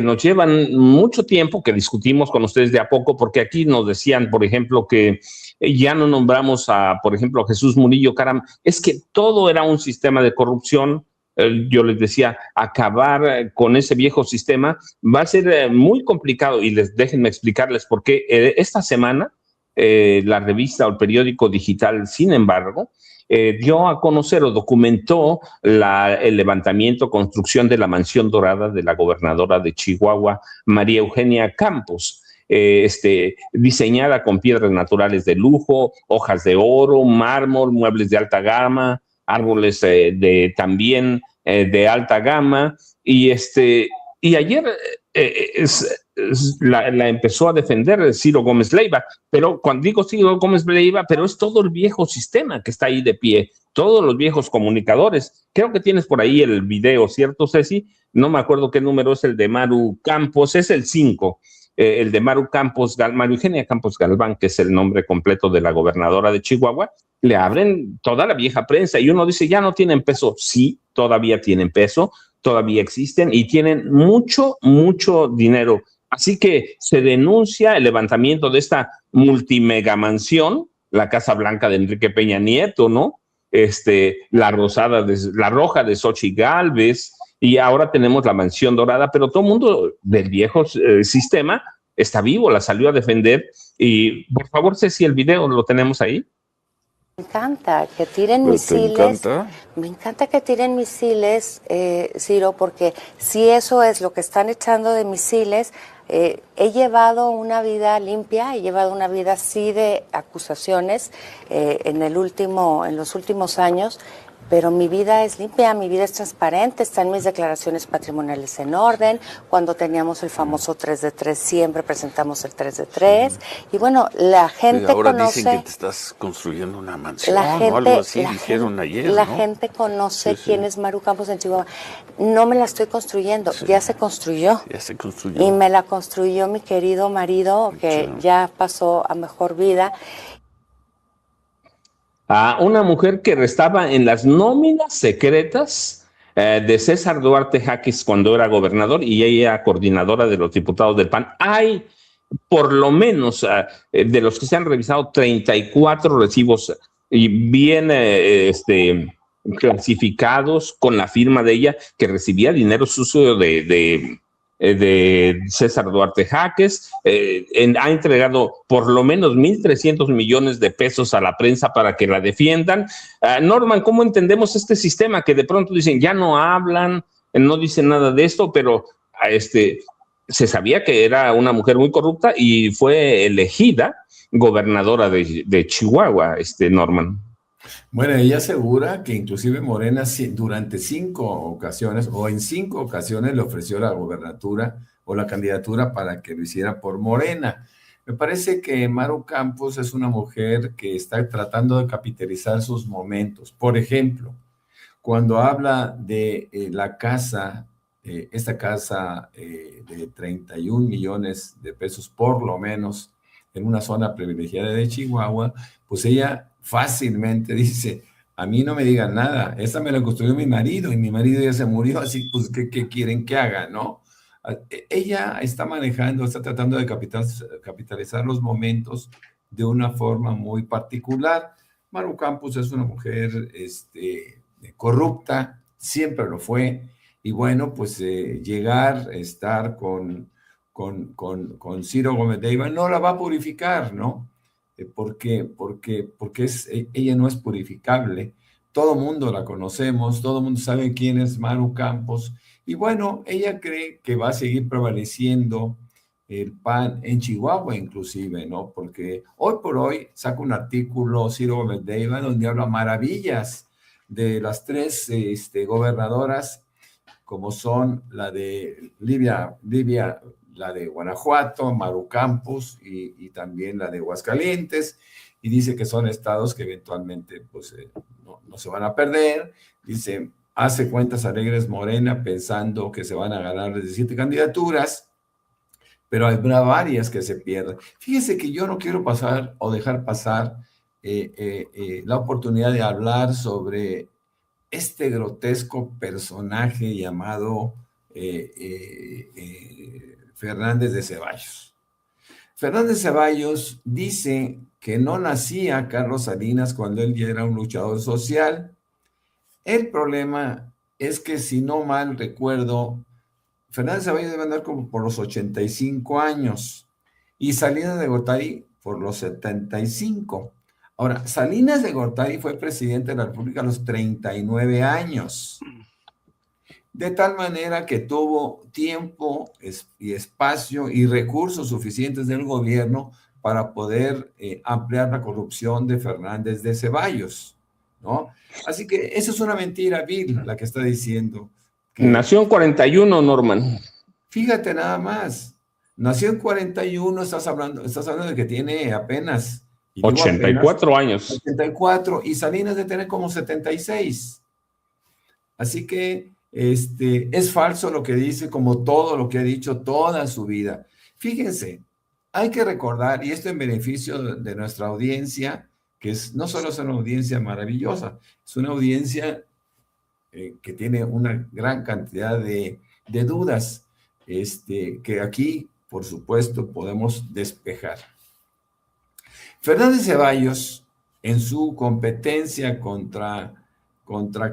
nos llevan mucho tiempo, que discutimos con ustedes de a poco, porque aquí nos decían, por ejemplo, que ya no nombramos por ejemplo, a Jesús Murillo Caram. Es que todo era un sistema de corrupción. Yo les decía, acabar con ese viejo sistema va a ser muy complicado, y déjenme explicarles por qué. Esta semana, la revista o el periódico digital, sin embargo, dio a conocer o documentó el levantamiento, construcción de la mansión dorada de la gobernadora de Chihuahua, María Eugenia Campos, diseñada con piedras naturales de lujo, hojas de oro, mármol, muebles de alta gama, árboles también de alta gama, y ayer la empezó a defender Ciro Gómez Leiva, pero cuando digo Ciro Gómez Leiva, pero es todo el viejo sistema que está ahí de pie, todos los viejos comunicadores. Creo que tienes por ahí el video, ¿cierto, Ceci? No me acuerdo qué número es el de Maru Campos, es el 5. El de Maru Eugenia Campos Galván, que es el nombre completo de la gobernadora de Chihuahua, le abren toda la vieja prensa y uno dice, ya no tienen peso. Sí, todavía tienen peso, todavía existen y tienen mucho, mucho dinero. Así que se denuncia el levantamiento de esta multimega mansión, la Casa Blanca de Enrique Peña Nieto, ¿no? La Roja de Xochitl Gálvez, y ahora tenemos la Mansión Dorada, pero todo el mundo del viejo sistema está vivo, la salió a defender. Y por favor, Ceci, el video lo tenemos ahí. Me encanta que tiren misiles. Me encanta que tiren misiles, Ciro, porque si eso es lo que están echando de misiles, he llevado una vida limpia, he llevado una vida sí de acusaciones en los últimos años, pero mi vida es limpia, mi vida es transparente, están mis declaraciones patrimoniales en orden. Cuando teníamos el famoso 3 de 3, siempre presentamos el 3 de 3. Y bueno, la gente ahora conoce... dicen que te estás construyendo una mansión la gente, o algo así, dijeron ayer, la ¿no? gente conoce quién es Maru Campos en Chihuahua. No me la estoy construyendo, ya se construyó. Ya se construyó. Y me la construyó mi querido marido, que ya pasó a mejor vida. A una mujer que estaba en las nóminas secretas de César Duarte Jaques cuando era gobernador, y ella coordinadora de los diputados del PAN. Hay por lo menos de los que se han revisado 34 recibos y bien clasificados con la firma de ella, que recibía dinero sucio de César Duarte Jaques. Ha entregado por lo menos 1,300 millones de pesos a la prensa para que la defiendan. Norman, ¿cómo entendemos este sistema que de pronto dicen ya no hablan, no dicen nada de esto, pero se sabía que era una mujer muy corrupta y fue elegida gobernadora de Chihuahua, Norman? Bueno, ella asegura que inclusive Morena durante 5 ocasiones o en 5 ocasiones le ofreció la gobernatura o la candidatura para que lo hiciera por Morena. Me parece que Maru Campos es una mujer que está tratando de capitalizar sus momentos. Por ejemplo, cuando habla de la casa, esta casa de 31 millones de pesos por lo menos en una zona privilegiada de Chihuahua, pues ella fácilmente dice, a mí no me digan nada, esta me la construyó mi marido y mi marido ya se murió, así pues, ¿qué quieren que haga, no? Ella está tratando de capitalizar los momentos de una forma muy particular. Maru Campos es una mujer corrupta, siempre lo fue, y bueno, pues llegar a estar con Ciro Gómez Leiva no la va a purificar, ¿no? Porque ella no es purificable. Todo mundo la conocemos, todo mundo sabe quién es Maru Campos, y bueno, ella cree que va a seguir prevaleciendo el PAN en Chihuahua inclusive, ¿no? Porque hoy por hoy saca un artículo Ciro Gómez Leiva donde habla maravillas de las 3 gobernadoras, como son la de la de Guanajuato, Maru Campos y también la de Aguascalientes, y dice que son estados que eventualmente pues, no se van a perder. Dice, hace cuentas alegres Morena pensando que se van a ganar 17 candidaturas, pero habrá varias que se pierden. Fíjese que yo no quiero pasar o dejar pasar la oportunidad de hablar sobre este grotesco personaje llamado Fernández de Ceballos. Fernández de Ceballos dice que no nacía Carlos Salinas cuando él ya era un luchador social. El problema es que, si no mal recuerdo, Fernández de Ceballos debe andar como por los 85 años y Salinas de Gortari por los 75. Ahora, Salinas de Gortari fue presidente de la República a los 39 años. De tal manera que tuvo tiempo y espacio y recursos suficientes del gobierno para poder ampliar la corrupción de Fernández de Ceballos, ¿no? Así que eso es una mentira vil, la que está diciendo. Nació en 41, Norman. Fíjate nada más. Nació en 41, estás hablando de que tiene apenas... 84 años. 84, y Salinas de tener como 76. Así que es falso lo que dice, como todo lo que ha dicho toda su vida. Fíjense, hay que recordar, y esto en beneficio de nuestra audiencia, que no solo es una audiencia maravillosa, es una audiencia que tiene una gran cantidad de dudas, que aquí, por supuesto, podemos despejar. Fernández Ceballos, en su competencia contra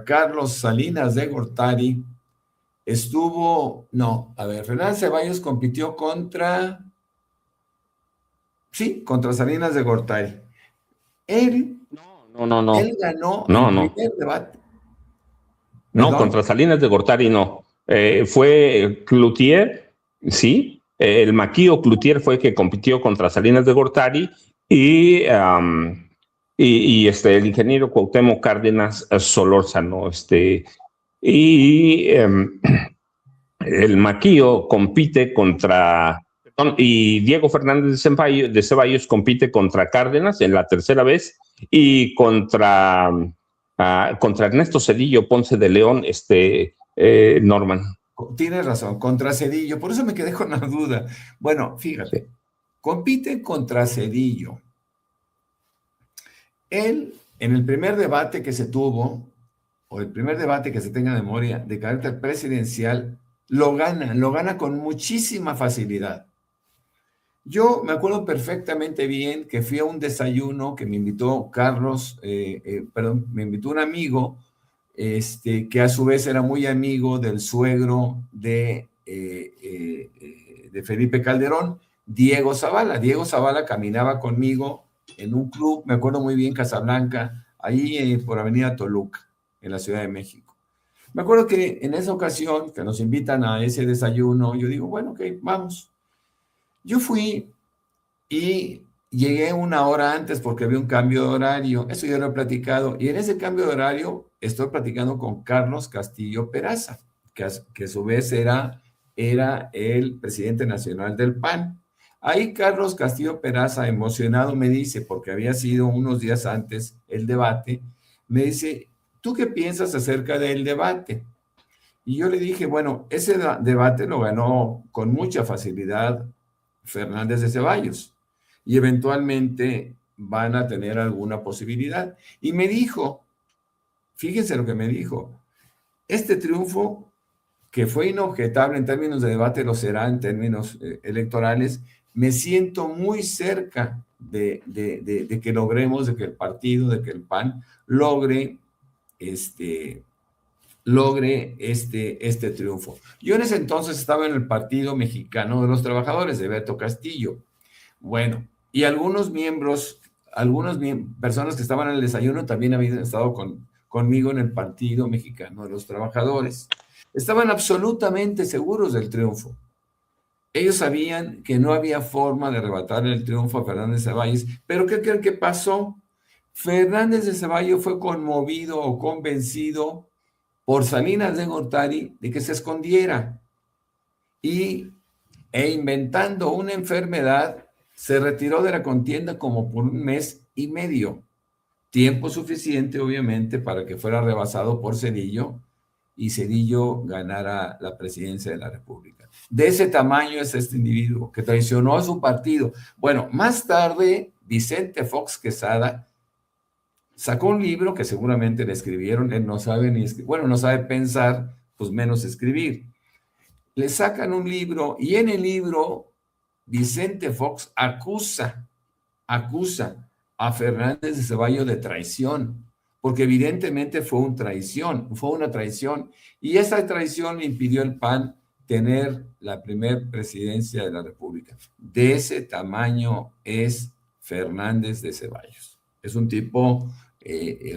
Carlos Salinas de Gortari, Fernández Ceballos compitió contra Salinas de Gortari. Él ganó el primer debate. No, contra Salinas de Gortari no. Fue Cloutier, sí. El Maquillo Cloutier fue el que compitió contra Salinas de Gortari y el ingeniero Cuauhtémoc Cárdenas Solórzano. El Maquillo compite contra... Y Diego Fernández de Ceballos compite contra Cárdenas en la tercera vez y contra Ernesto Zedillo Ponce de León, Norman. Tienes razón, contra Zedillo, por eso me quedé con la duda. Bueno, fíjate, compite contra Zedillo. Él, en el primer debate que se tuvo, o el primer debate que se tenga de memoria, de carácter presidencial, lo gana con muchísima facilidad. Yo me acuerdo perfectamente bien que fui a un desayuno que me invitó me invitó un amigo, que a su vez era muy amigo del suegro de Felipe Calderón, Diego Zavala. Diego Zavala caminaba conmigo en un club, me acuerdo muy bien, Casablanca, ahí por Avenida Toluca, en la Ciudad de México. Me acuerdo que en esa ocasión que nos invitan a ese desayuno, yo digo, bueno, ok, vamos. Yo fui y llegué una hora antes porque había un cambio de horario. Eso ya lo he platicado. Y en ese cambio de horario estoy platicando con Carlos Castillo Peraza, que a su vez era el presidente nacional del PAN. Ahí Carlos Castillo Peraza, emocionado, me dice, porque había sido unos días antes el debate, me dice, ¿tú qué piensas acerca del debate? Y yo le dije, bueno, ese debate lo ganó con mucha facilidad Fernández de Ceballos y eventualmente van a tener alguna posibilidad. Y me dijo, fíjense lo que me dijo, este triunfo, que fue inobjetable en términos de debate, lo será en términos electorales, me siento muy cerca de que logremos, de que el partido, de que el PAN logre este triunfo. Yo en ese entonces estaba en el Partido Mexicano de los Trabajadores, de Beto Castillo. Bueno, y algunos personas que estaban en el desayuno también habían estado conmigo en el Partido Mexicano de los Trabajadores. Estaban absolutamente seguros del triunfo. Ellos sabían que no había forma de arrebatar el triunfo a Fernández de Ceballos, pero ¿qué creen que pasó? Fernández de Ceballos fue conmovido o convencido por Salinas de Gortari de que se escondiera. Y e inventando una enfermedad, se retiró de la contienda como por 1 mes y medio. Tiempo suficiente, obviamente, para que fuera rebasado por Zedillo y Zedillo ganara la presidencia de la República. De ese tamaño es este individuo que traicionó a su partido. Bueno, más tarde, Vicente Fox Quesada sacó un libro que seguramente le escribieron. Él no sabe ni escribir, bueno, no sabe pensar, pues menos escribir. Le sacan un libro y en el libro Vicente Fox acusa a Fernández de Ceballos de traición, porque evidentemente fue una traición, y esa traición le impidió al PAN tener la primera presidencia de la República. De ese tamaño es Fernández de Ceballos. Es un tipo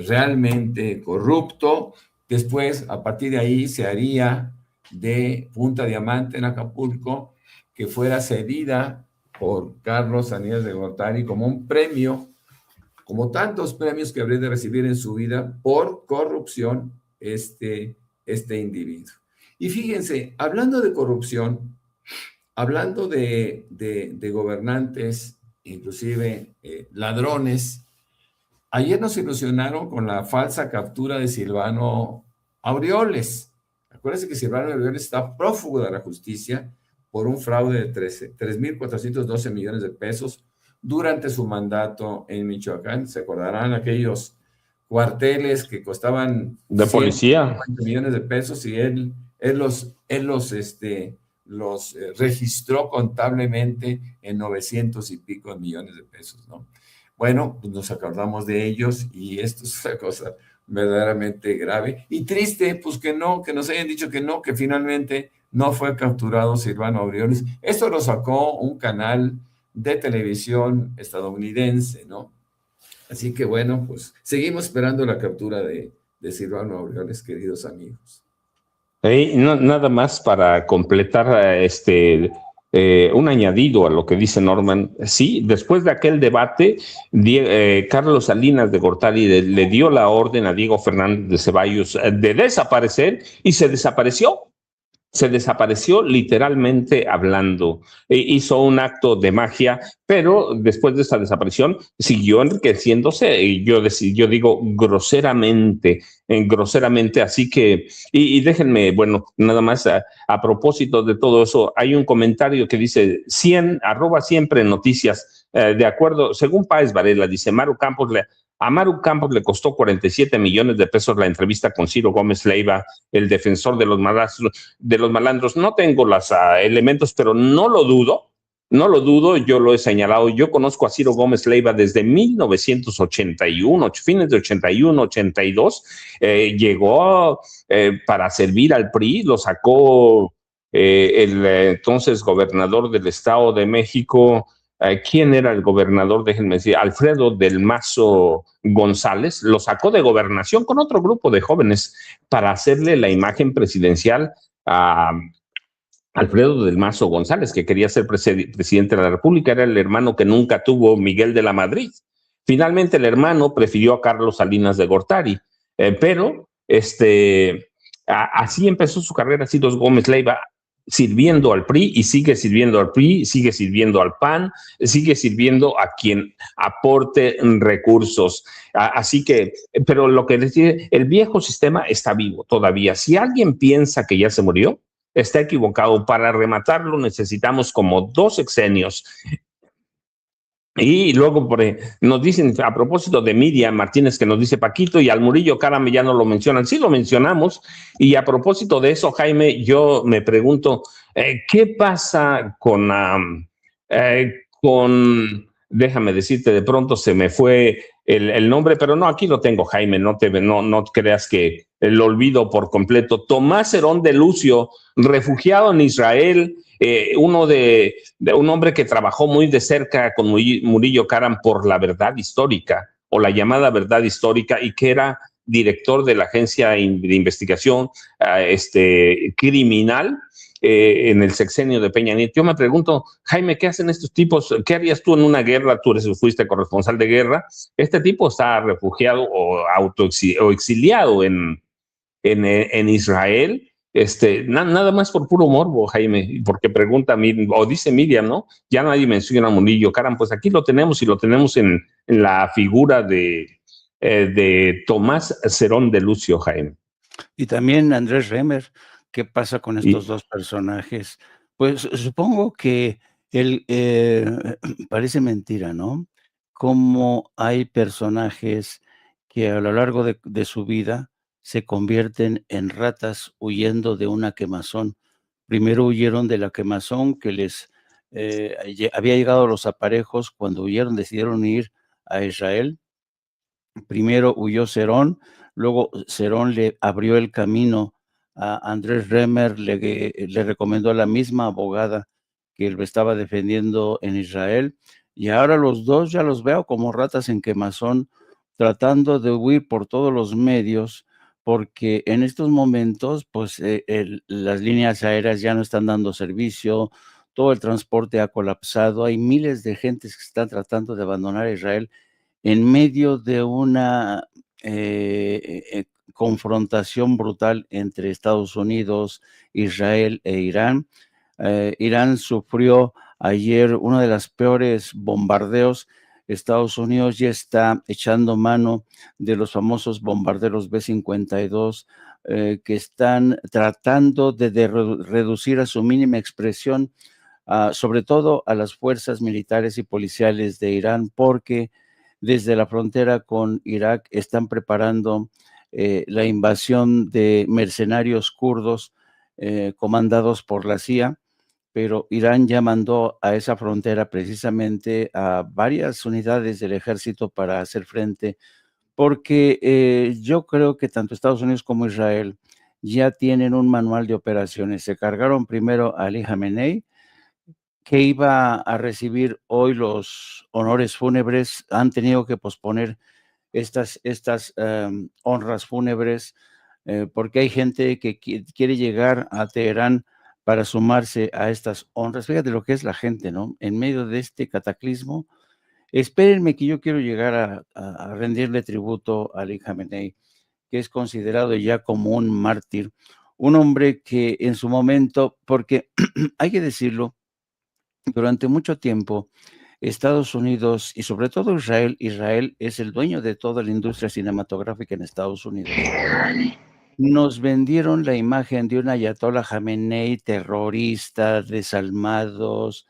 realmente corrupto. Después, a partir de ahí, se haría de Punta Diamante en Acapulco, que fuera cedida por Carlos Salinas de Gortari como un premio, como tantos premios que habría de recibir en su vida por corrupción este individuo. Y fíjense, hablando de corrupción, hablando de gobernantes, inclusive ladrones, ayer nos ilusionaron con la falsa captura de Silvano Aureoles. Acuérdense que Silvano Aureoles está prófugo de la justicia por un fraude de 3,412 millones de pesos durante su mandato en Michoacán. Se acordarán aquellos cuarteles que costaban de policía millones de pesos, y él los registró contablemente en 900 y pico millones de pesos, ¿no? Bueno, pues nos acordamos de ellos, y esto es una cosa verdaderamente grave y triste, pues que nos hayan dicho que no, que finalmente no fue capturado Silvano Aureoles. Esto lo sacó un canal de televisión estadounidense, ¿no? Así que bueno, pues seguimos esperando la captura de Silvano Aureoles, queridos amigos. Nada más para completar un añadido a lo que dice Norman. Sí, después de aquel debate, Carlos Salinas de Gortari le dio la orden a Diego Fernández de Ceballos de desaparecer, y se desapareció. Se desapareció literalmente hablando. Hizo un acto de magia, pero después de esa desaparición siguió enriqueciéndose, y yo digo groseramente, así que, y déjenme, bueno, nada más a propósito de todo eso, hay un comentario que dice, @siempre noticias, de acuerdo, según Páez Varela, dice, a Maru Campos le costó 47 millones de pesos la entrevista con Ciro Gómez Leiva, el defensor de los malandros. No tengo los elementos, pero no lo dudo, yo lo he señalado. Yo conozco a Ciro Gómez Leiva desde 1981, fines de 81, 82. Llegó para servir al PRI, lo sacó el entonces gobernador del Estado de México. ¿Quién era el gobernador? Déjenme decir, Alfredo del Mazo González. Lo sacó de gobernación con otro grupo de jóvenes para hacerle la imagen presidencial a Alfredo del Mazo González, que quería ser presidente de la República. Era el hermano que nunca tuvo Miguel de la Madrid. Finalmente el hermano prefirió a Carlos Salinas de Gortari, pero así empezó su carrera Ciro Gómez Leiva, sirviendo al PRI, y sigue sirviendo al PRI, sigue sirviendo al PAN, sigue sirviendo a quien aporte recursos. Así que, pero lo que decía, el viejo sistema está vivo todavía. Si alguien piensa que ya se murió, está equivocado. Para rematarlo necesitamos como 2 sexenios. Y luego nos dicen, a propósito de Miriam Martínez, que nos dice Paquito, y al Murillo Karam ya no lo mencionan. Sí lo mencionamos, y a propósito de eso, Jaime, yo me pregunto, ¿qué pasa déjame decirte, de pronto se me fue el nombre, pero no, aquí lo tengo, Jaime, no creas que lo olvido por completo. Tomás Herón de Lucio, refugiado en Israel, un hombre que trabajó muy de cerca con Murillo Karam por la verdad histórica, o la llamada verdad histórica, y que era director de la agencia de investigación criminal en el sexenio de Peña Nieto. Yo me pregunto, Jaime, ¿qué hacen estos tipos? ¿Qué harías tú en una guerra? Tú fuiste corresponsal de guerra. Este tipo está refugiado o exiliado en Israel, Nada más por puro morbo, Jaime, porque pregunta, o dice Miriam, ¿no? Ya nadie menciona a Murillo. Caram, pues aquí lo tenemos y lo tenemos en la figura de Tomás Cerón de Lucio, Jaime. Y también Andrés Remer. ¿Qué pasa con estos dos personajes? Pues supongo que parece mentira, ¿no? Cómo hay personajes que a lo largo de su vida se convierten en ratas huyendo de una quemazón. Primero huyeron de la quemazón que les había llegado a los aparejos cuando huyeron, decidieron ir a Israel. Primero huyó Cerón, luego Cerón le abrió el camino a Andrés Remer, le recomendó a la misma abogada que lo estaba defendiendo en Israel, y ahora los dos ya los veo como ratas en quemazón, tratando de huir por todos los medios, porque en estos momentos, pues las líneas aéreas ya no están dando servicio, todo el transporte ha colapsado, hay miles de gentes que están tratando de abandonar Israel en medio de una confrontación brutal entre Estados Unidos, Israel e Irán. Irán sufrió ayer uno de los peores bombardeos. Estados Unidos ya está echando mano de los famosos bombarderos B-52 que están tratando de reducir a su mínima expresión, sobre todo a las fuerzas militares y policiales de Irán, porque desde la frontera con Irak están preparando la invasión de mercenarios kurdos comandados por la CIA, pero Irán ya mandó a esa frontera precisamente a varias unidades del ejército para hacer frente, porque yo creo que tanto Estados Unidos como Israel ya tienen un manual de operaciones. Se cargaron primero a Ali Khamenei, que iba a recibir hoy los honores fúnebres. Han tenido que posponer estas honras fúnebres porque hay gente que quiere llegar a Teherán para sumarse a estas honras. Fíjate lo que es la gente, ¿no? En medio de este cataclismo, espérenme que yo quiero llegar a rendirle tributo a Ali Khamenei, que es considerado ya como un mártir, un hombre que en su momento, porque hay que decirlo, durante mucho tiempo, Estados Unidos y sobre todo Israel es el dueño de toda la industria cinematográfica en Estados Unidos. Nos vendieron la imagen de un ayatollah Jamenei terrorista, desalmados.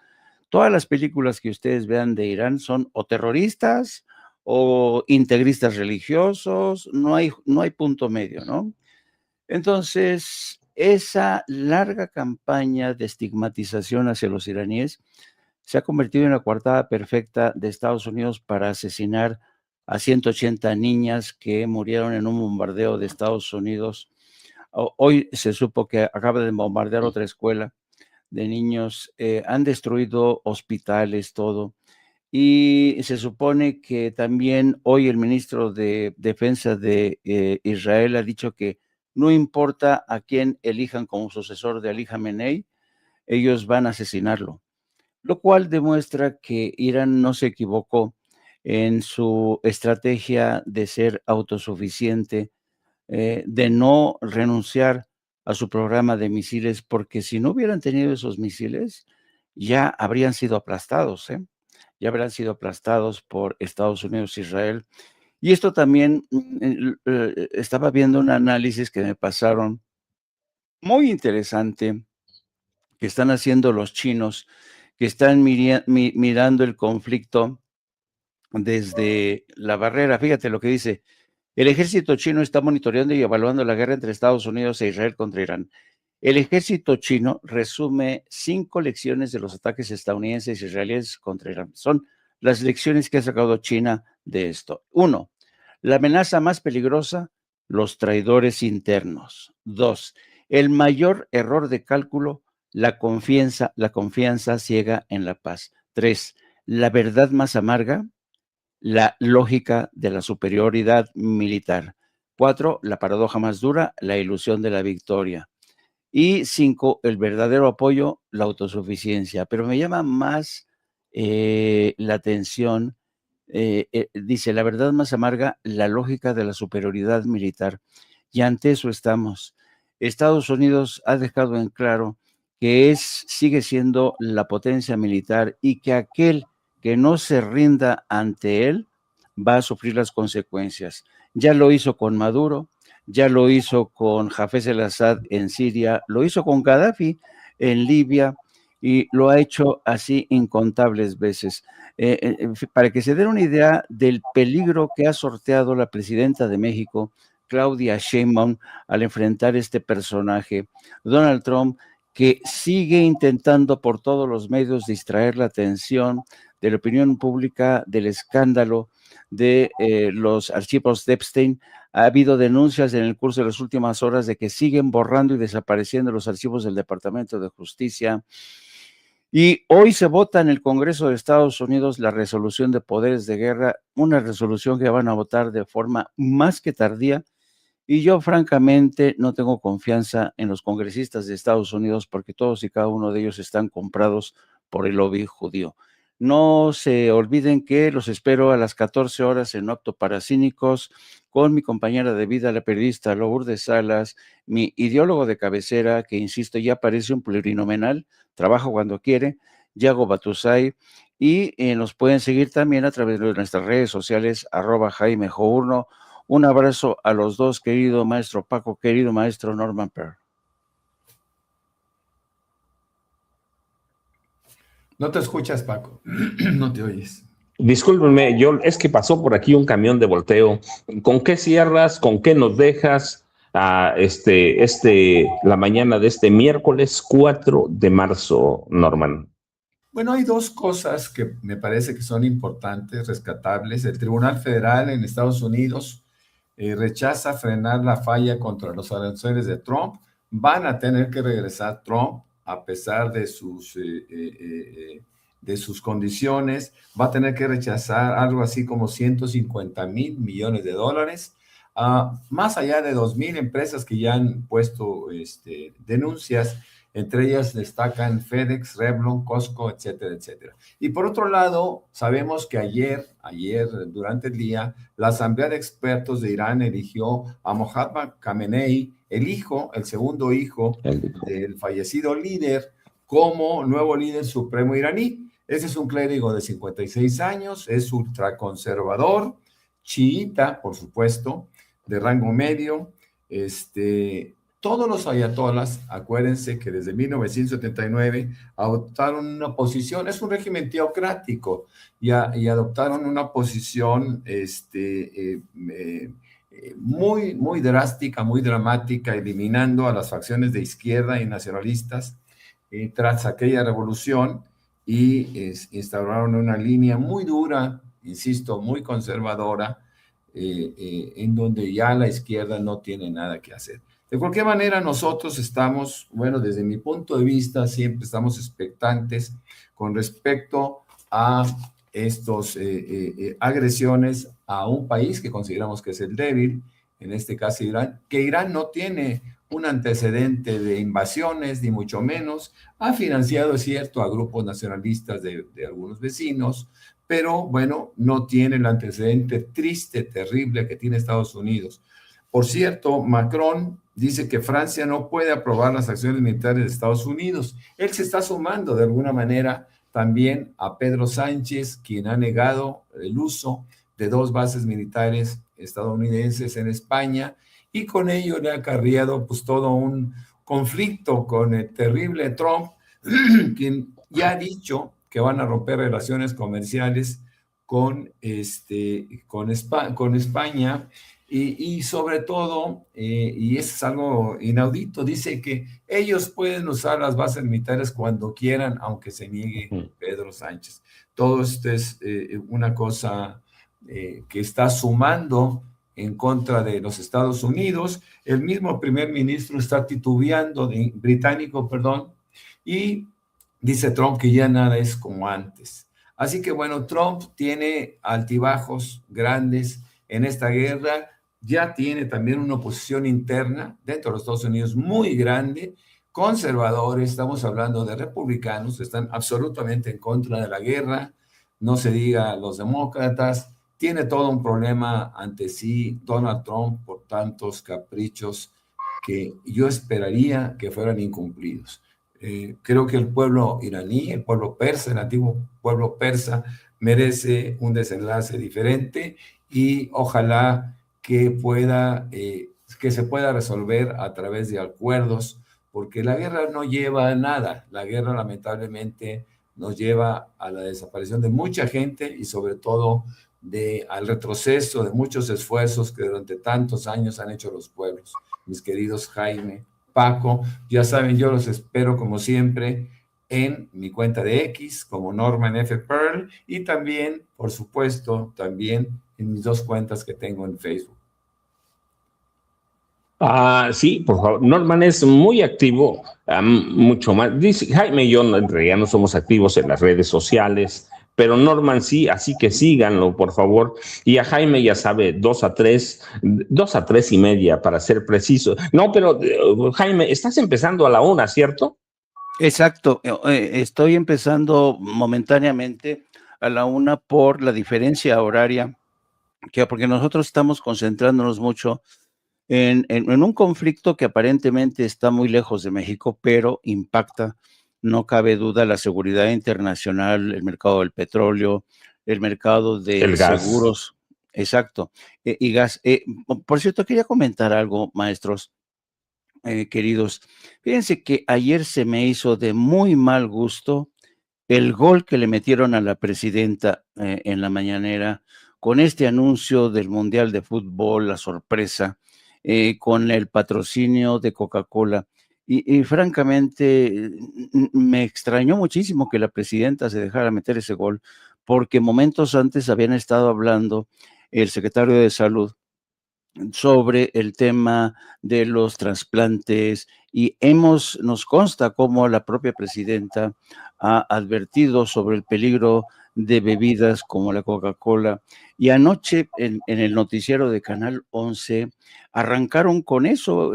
Todas las películas que ustedes vean de Irán son o terroristas o integristas religiosos, no hay punto medio, ¿no? Entonces, esa larga campaña de estigmatización hacia los iraníes se ha convertido en la coartada perfecta de Estados Unidos para asesinar a 180 niñas que murieron en un bombardeo de Estados Unidos. Hoy se supo que acaba de bombardear otra escuela de niños, han destruido hospitales, todo. Y se supone que también hoy el ministro de Defensa de Israel ha dicho que no importa a quién elijan como sucesor de Ali Khamenei, ellos van a asesinarlo, lo cual demuestra que Irán no se equivocó en su estrategia de ser autosuficiente, de no renunciar a su programa de misiles, porque si no hubieran tenido esos misiles, ya habrían sido aplastados, ya habrán sido aplastados por Estados Unidos e Israel. Y esto también, estaba viendo un análisis que me pasaron muy interesante, que están haciendo los chinos, que están mirando el conflicto desde la barrera. Fíjate lo que dice: el ejército chino está monitoreando y evaluando la guerra entre Estados Unidos e Israel contra Irán. El ejército chino resume 5 lecciones de los ataques estadounidenses e israelíes contra Irán. Son las lecciones que ha sacado China de esto. 1, la amenaza más peligrosa, los traidores internos. 2, el mayor error de cálculo, la confianza ciega en la paz. 3, la verdad más amarga, la lógica de la superioridad militar. 4, la paradoja más dura, la ilusión de la victoria. Y 5, el verdadero apoyo, la autosuficiencia. Pero me llama más la atención, dice, la verdad más amarga, la lógica de la superioridad militar. Y ante eso estamos. Estados Unidos ha dejado en claro que sigue siendo la potencia militar y que aquel que no se rinda ante él va a sufrir las consecuencias. Ya lo hizo con Maduro, ya lo hizo con Hafez el-Assad en Siria, lo hizo con Gaddafi en Libia y lo ha hecho así incontables veces. Para que se den una idea del peligro que ha sorteado la presidenta de México, Claudia Sheinbaum, al enfrentar este personaje, Donald Trump, que sigue intentando por todos los medios distraer la atención de la opinión pública del escándalo de los archivos de Epstein. Ha habido denuncias en el curso de las últimas horas de que siguen borrando y desapareciendo los archivos del Departamento de Justicia. Y hoy se vota en el Congreso de Estados Unidos la resolución de poderes de guerra, una resolución que van a votar de forma más que tardía. Y yo francamente no tengo confianza en los congresistas de Estados Unidos porque todos y cada uno de ellos están comprados por el lobby judío. No se olviden que los espero a las 14 horas en Octo para Cínicos con mi compañera de vida, la periodista Lourdes Salas, mi ideólogo de cabecera, que insisto, ya parece un plurinominal, trabaja cuando quiere, Yago Batusay, y nos pueden seguir también a través de nuestras redes sociales, @JaimeJourno. Un abrazo a los dos, querido maestro Paco, querido maestro Norman Pearl. No te escuchas, Paco. No te oyes. Discúlpenme, es que pasó por aquí un camión de volteo. ¿Con qué cierras? ¿Con qué nos dejas la mañana de este miércoles 4 de marzo, Norman? Bueno, hay dos cosas que me parece que son importantes, rescatables. El Tribunal Federal en Estados Unidos rechaza frenar la falla contra los aranceles de Trump. Van a tener que regresar Trump a pesar de sus condiciones. Va a tener que rechazar algo así como $150,000 millones. Más allá de 2,000 empresas que ya han puesto denuncias. Entre ellas destacan FedEx, Revlon, Costco, etcétera, etcétera. Y por otro lado, sabemos que ayer durante el día, la Asamblea de Expertos de Irán eligió a Mohammad Khamenei, el segundo hijo del fallecido líder, como nuevo líder supremo iraní. Ese es un clérigo de 56 años, es ultraconservador, chiita, por supuesto, de rango medio. Todos los ayatolas, acuérdense que desde 1979 adoptaron una posición, es un régimen teocrático, y adoptaron una posición muy, muy drástica, muy dramática, eliminando a las facciones de izquierda y nacionalistas tras aquella revolución, y instauraron una línea muy dura, insisto, muy conservadora, en donde ya la izquierda no tiene nada que hacer. De cualquier manera, nosotros estamos, bueno, desde mi punto de vista, siempre estamos expectantes con respecto a estas agresiones a un país que consideramos que es el débil, en este caso Irán, que Irán no tiene un antecedente de invasiones, ni mucho menos. Ha financiado, es cierto, a grupos nacionalistas de algunos vecinos, pero bueno, no tiene el antecedente triste, terrible que tiene Estados Unidos. Por cierto, Macron dice que Francia no puede aprobar las acciones militares de Estados Unidos. Él se está sumando de alguna manera también a Pedro Sánchez, quien ha negado el uso de 2 bases militares estadounidenses en España, y con ello le ha acarreado pues todo un conflicto con el terrible Trump, quien ya ha dicho que van a romper relaciones comerciales con España. Y sobre todo, y eso es algo inaudito, dice que ellos pueden usar las bases militares cuando quieran, aunque se niegue Pedro Sánchez. Todo esto es una cosa que está sumando en contra de los Estados Unidos. El mismo primer ministro está titubeando, británico, y dice Trump que ya nada es como antes. Así que bueno, Trump tiene altibajos grandes en esta guerra. Ya tiene también una oposición interna dentro de los Estados Unidos muy grande, conservadores, estamos hablando de republicanos, están absolutamente en contra de la guerra, no se diga los demócratas. Tiene todo un problema ante sí Donald Trump por tantos caprichos que yo esperaría que fueran incumplidos. Creo que el pueblo iraní, el pueblo persa, el antiguo pueblo persa, merece un desenlace diferente y ojalá que se pueda resolver a través de acuerdos, porque la guerra no lleva a nada. La guerra lamentablemente nos lleva a la desaparición de mucha gente y sobre todo al retroceso de muchos esfuerzos que durante tantos años han hecho los pueblos. Mis queridos Jaime, Paco, ya saben, yo los espero como siempre en mi cuenta de X como Norman F. Pearl y también, por supuesto, también en mis 2 cuentas que tengo en Facebook. Sí, por favor. Norman es muy activo, mucho más. Dice, Jaime y yo en realidad no somos activos en las redes sociales, pero Norman sí, así que síganlo, por favor. Y a Jaime ya sabe, 2 a 3 y media, para ser preciso. No, pero Jaime, estás empezando a la 1, ¿cierto? Exacto, estoy empezando momentáneamente a la 1 por la diferencia horaria, porque nosotros estamos concentrándonos mucho en un conflicto que aparentemente está muy lejos de México, pero impacta, no cabe duda, la seguridad internacional, el mercado del petróleo, el mercado de seguros, exacto, y gas. Por cierto, quería comentar algo, maestros, queridos. Fíjense que ayer se me hizo de muy mal gusto el gol que le metieron a la presidenta en la mañanera con este anuncio del Mundial de Fútbol, la sorpresa, con el patrocinio de Coca-Cola. Y francamente me extrañó muchísimo que la presidenta se dejara meter ese gol, porque momentos antes habían estado hablando el secretario de Salud sobre el tema de los trasplantes y nos consta cómo la propia presidenta ha advertido sobre el peligro de bebidas como la Coca-Cola. Y anoche en el noticiero de Canal 11 arrancaron con eso,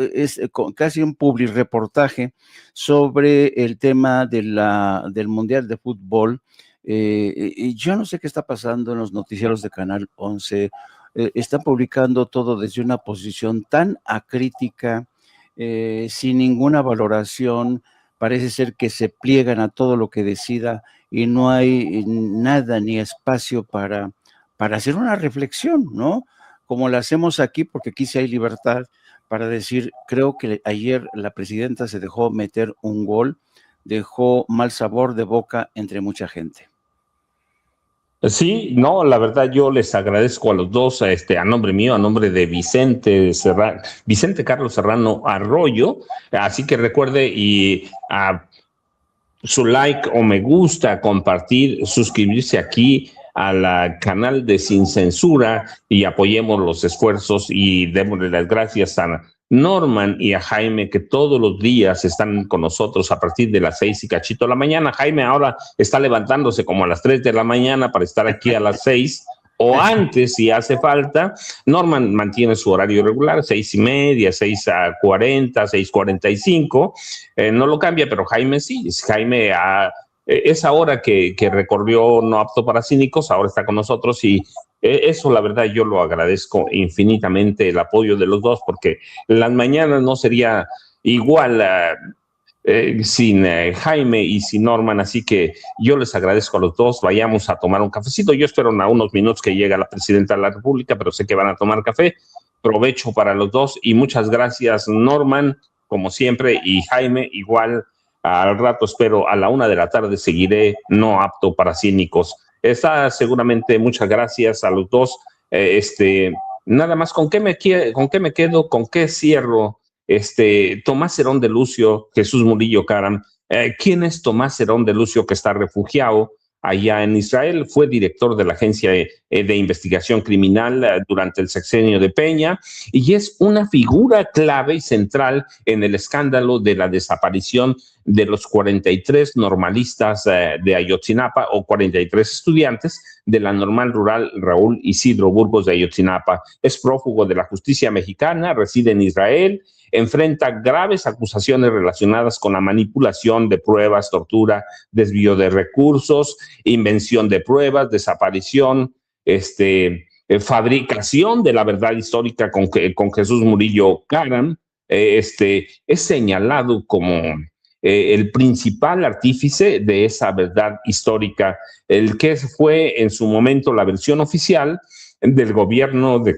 con casi un publireportaje sobre el tema del Mundial de Fútbol. Y yo no sé qué está pasando en los noticieros de Canal 11. Están publicando todo desde una posición tan acrítica, sin ninguna valoración. Parece ser que se pliegan a todo lo que decida y no hay nada ni espacio para hacer una reflexión, ¿no? Como la hacemos aquí, porque aquí sí hay libertad para decir, creo que ayer la presidenta se dejó meter un gol, dejó mal sabor de boca entre mucha gente. Sí, no, la verdad yo les agradezco a los dos, a nombre mío, a nombre de Vicente Carlos Serrano Arroyo, así que recuerde y su like o me gusta, compartir, suscribirse aquí al canal de Sin Censura y apoyemos los esfuerzos y démosle las gracias a Norman y a Jaime, que todos los días están con nosotros a partir de las 6 y cachito de la mañana. Jaime ahora está levantándose como a las 3 de la mañana para estar aquí a las 6 o antes si hace falta. Norman mantiene su horario regular, 6 y media, 6:40, 6:45. No lo cambia, pero Jaime sí. Jaime esa hora que recorrió No Apto para Cínicos, ahora está con nosotros y eso la verdad yo lo agradezco infinitamente, el apoyo de los dos, porque las mañanas no sería igual sin Jaime y sin Norman, así que yo les agradezco a los dos. Vayamos a tomar un cafecito. Yo espero a unos minutos que llegue la presidenta de la República, pero sé que van a tomar café. Provecho para los dos y muchas gracias, Norman, como siempre, y Jaime igual. Al rato espero a la 1 de la tarde seguiré No Apto para Cínicos. Está seguramente, muchas gracias a los dos. Nada más, ¿con qué me quedo? ¿Con qué cierro? Tomás Herón de Lucio, Jesús Murillo Caram. ¿Quién es Tomás Herón de Lucio, que está refugiado allá en Israel? Fue director de la Agencia de Investigación Criminal durante el sexenio de Peña y es una figura clave y central en el escándalo de la desaparición de los 43 normalistas de Ayotzinapa, o 43 estudiantes de la normal rural Raúl Isidro Burgos de Ayotzinapa. Es prófugo de la justicia mexicana, reside en Israel, enfrenta graves acusaciones relacionadas con la manipulación de pruebas, tortura, desvío de recursos, invención de pruebas, desaparición, fabricación de la verdad histórica con Jesús Murillo Caram, es señalado como el principal artífice de esa verdad histórica, el que fue en su momento la versión oficial del gobierno de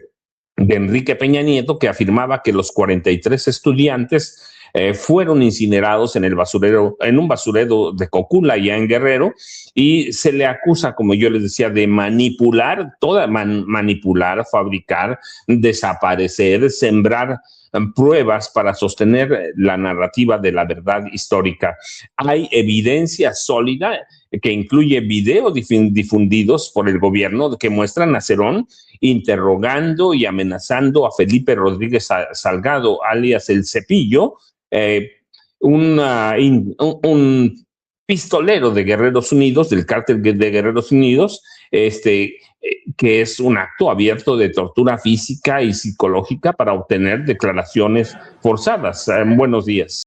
Enrique Peña Nieto, que afirmaba que los 43 estudiantes fueron incinerados en un basurero de Cocula, ya en Guerrero, y se le acusa, como yo les decía, de manipular, manipular, fabricar, desaparecer, sembrar pruebas para sostener la narrativa de la verdad histórica. Hay evidencia sólida que incluye videos difundidos por el gobierno que muestran a Cerón interrogando y amenazando a Felipe Rodríguez Salgado, alias El Cepillo, un pistolero de Guerreros Unidos, del cártel de Guerreros Unidos, que es un acto abierto de tortura física y psicológica para obtener declaraciones forzadas. Buenos días.